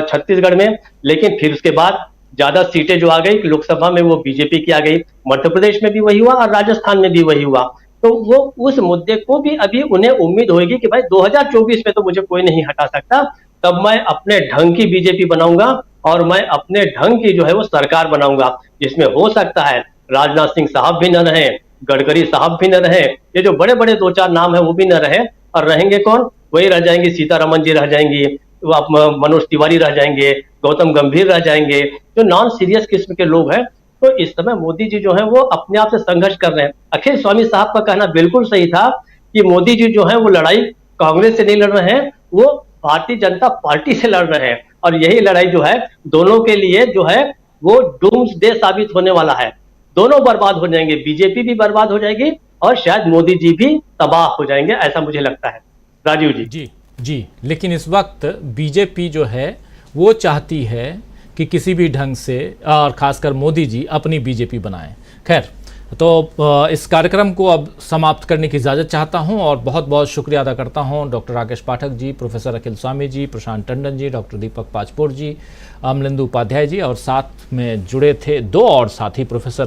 छत्तीसगढ़ में, लेकिन फिर उसके बाद ज्यादा सीटें जो आ गई लोकसभा में वो बीजेपी की आ गई, मध्य प्रदेश में भी वही हुआ और राजस्थान में भी वही हुआ। तो वो उस मुद्दे को भी अभी उन्हें उम्मीद होगी कि भाई 2024 में तो मुझे कोई नहीं हटा सकता, तब मैं अपने ढंग की बीजेपी बनाऊंगा और मैं अपने ढंग की जो है वो सरकार बनाऊंगा, जिसमें हो सकता है राजनाथ सिंह साहब भी न रहे, गडकरी साहब भी न रहे, ये जो बड़े बड़े 2-4 नाम है वो भी न रहे, और रहेंगे कौन? वही रह जाएंगे, सीतारमन जी रह जाएंगी, मनोज तिवारी रह जाएंगे, गौतम गंभीर रह जाएंगे, जो नॉन सीरियस किस्म के लोग हैं। तो इस समय मोदी जी जो है वो अपने आप से संघर्ष कर रहे हैं। अखिल स्वामी साहब का कहना बिल्कुल सही था कि मोदी जी जो है वो लड़ाई कांग्रेस से नहीं लड़ रहे हैं, वो भारतीय जनता पार्टी से लड़ रहे हैं, और यही लड़ाई जो है दोनों के लिए जो है वो डूम्सडे साबित होने वाला है। दोनों बर्बाद हो जाएंगे, बीजेपी भी बर्बाद हो जाएगी और शायद मोदी जी भी तबाह हो जाएंगे, ऐसा मुझे लगता है। राजीव जी। जी, लेकिन इस वक्त बीजेपी जो है वो चाहती है कि किसी भी ढंग से, और खासकर मोदी जी अपनी बीजेपी बनाएं। खैर, तो इस कार्यक्रम को अब समाप्त करने की इजाज़त चाहता हूं, और बहुत बहुत शुक्रिया अदा करता हूं डॉक्टर राकेश पाठक जी, प्रोफेसर अखिल स्वामी जी, प्रशांत टंडन जी, डॉक्टर दीपक पाचपोर जी, अमलेंदु उपाध्याय जी, और साथ में जुड़े थे 2 और साथी प्रोफेसर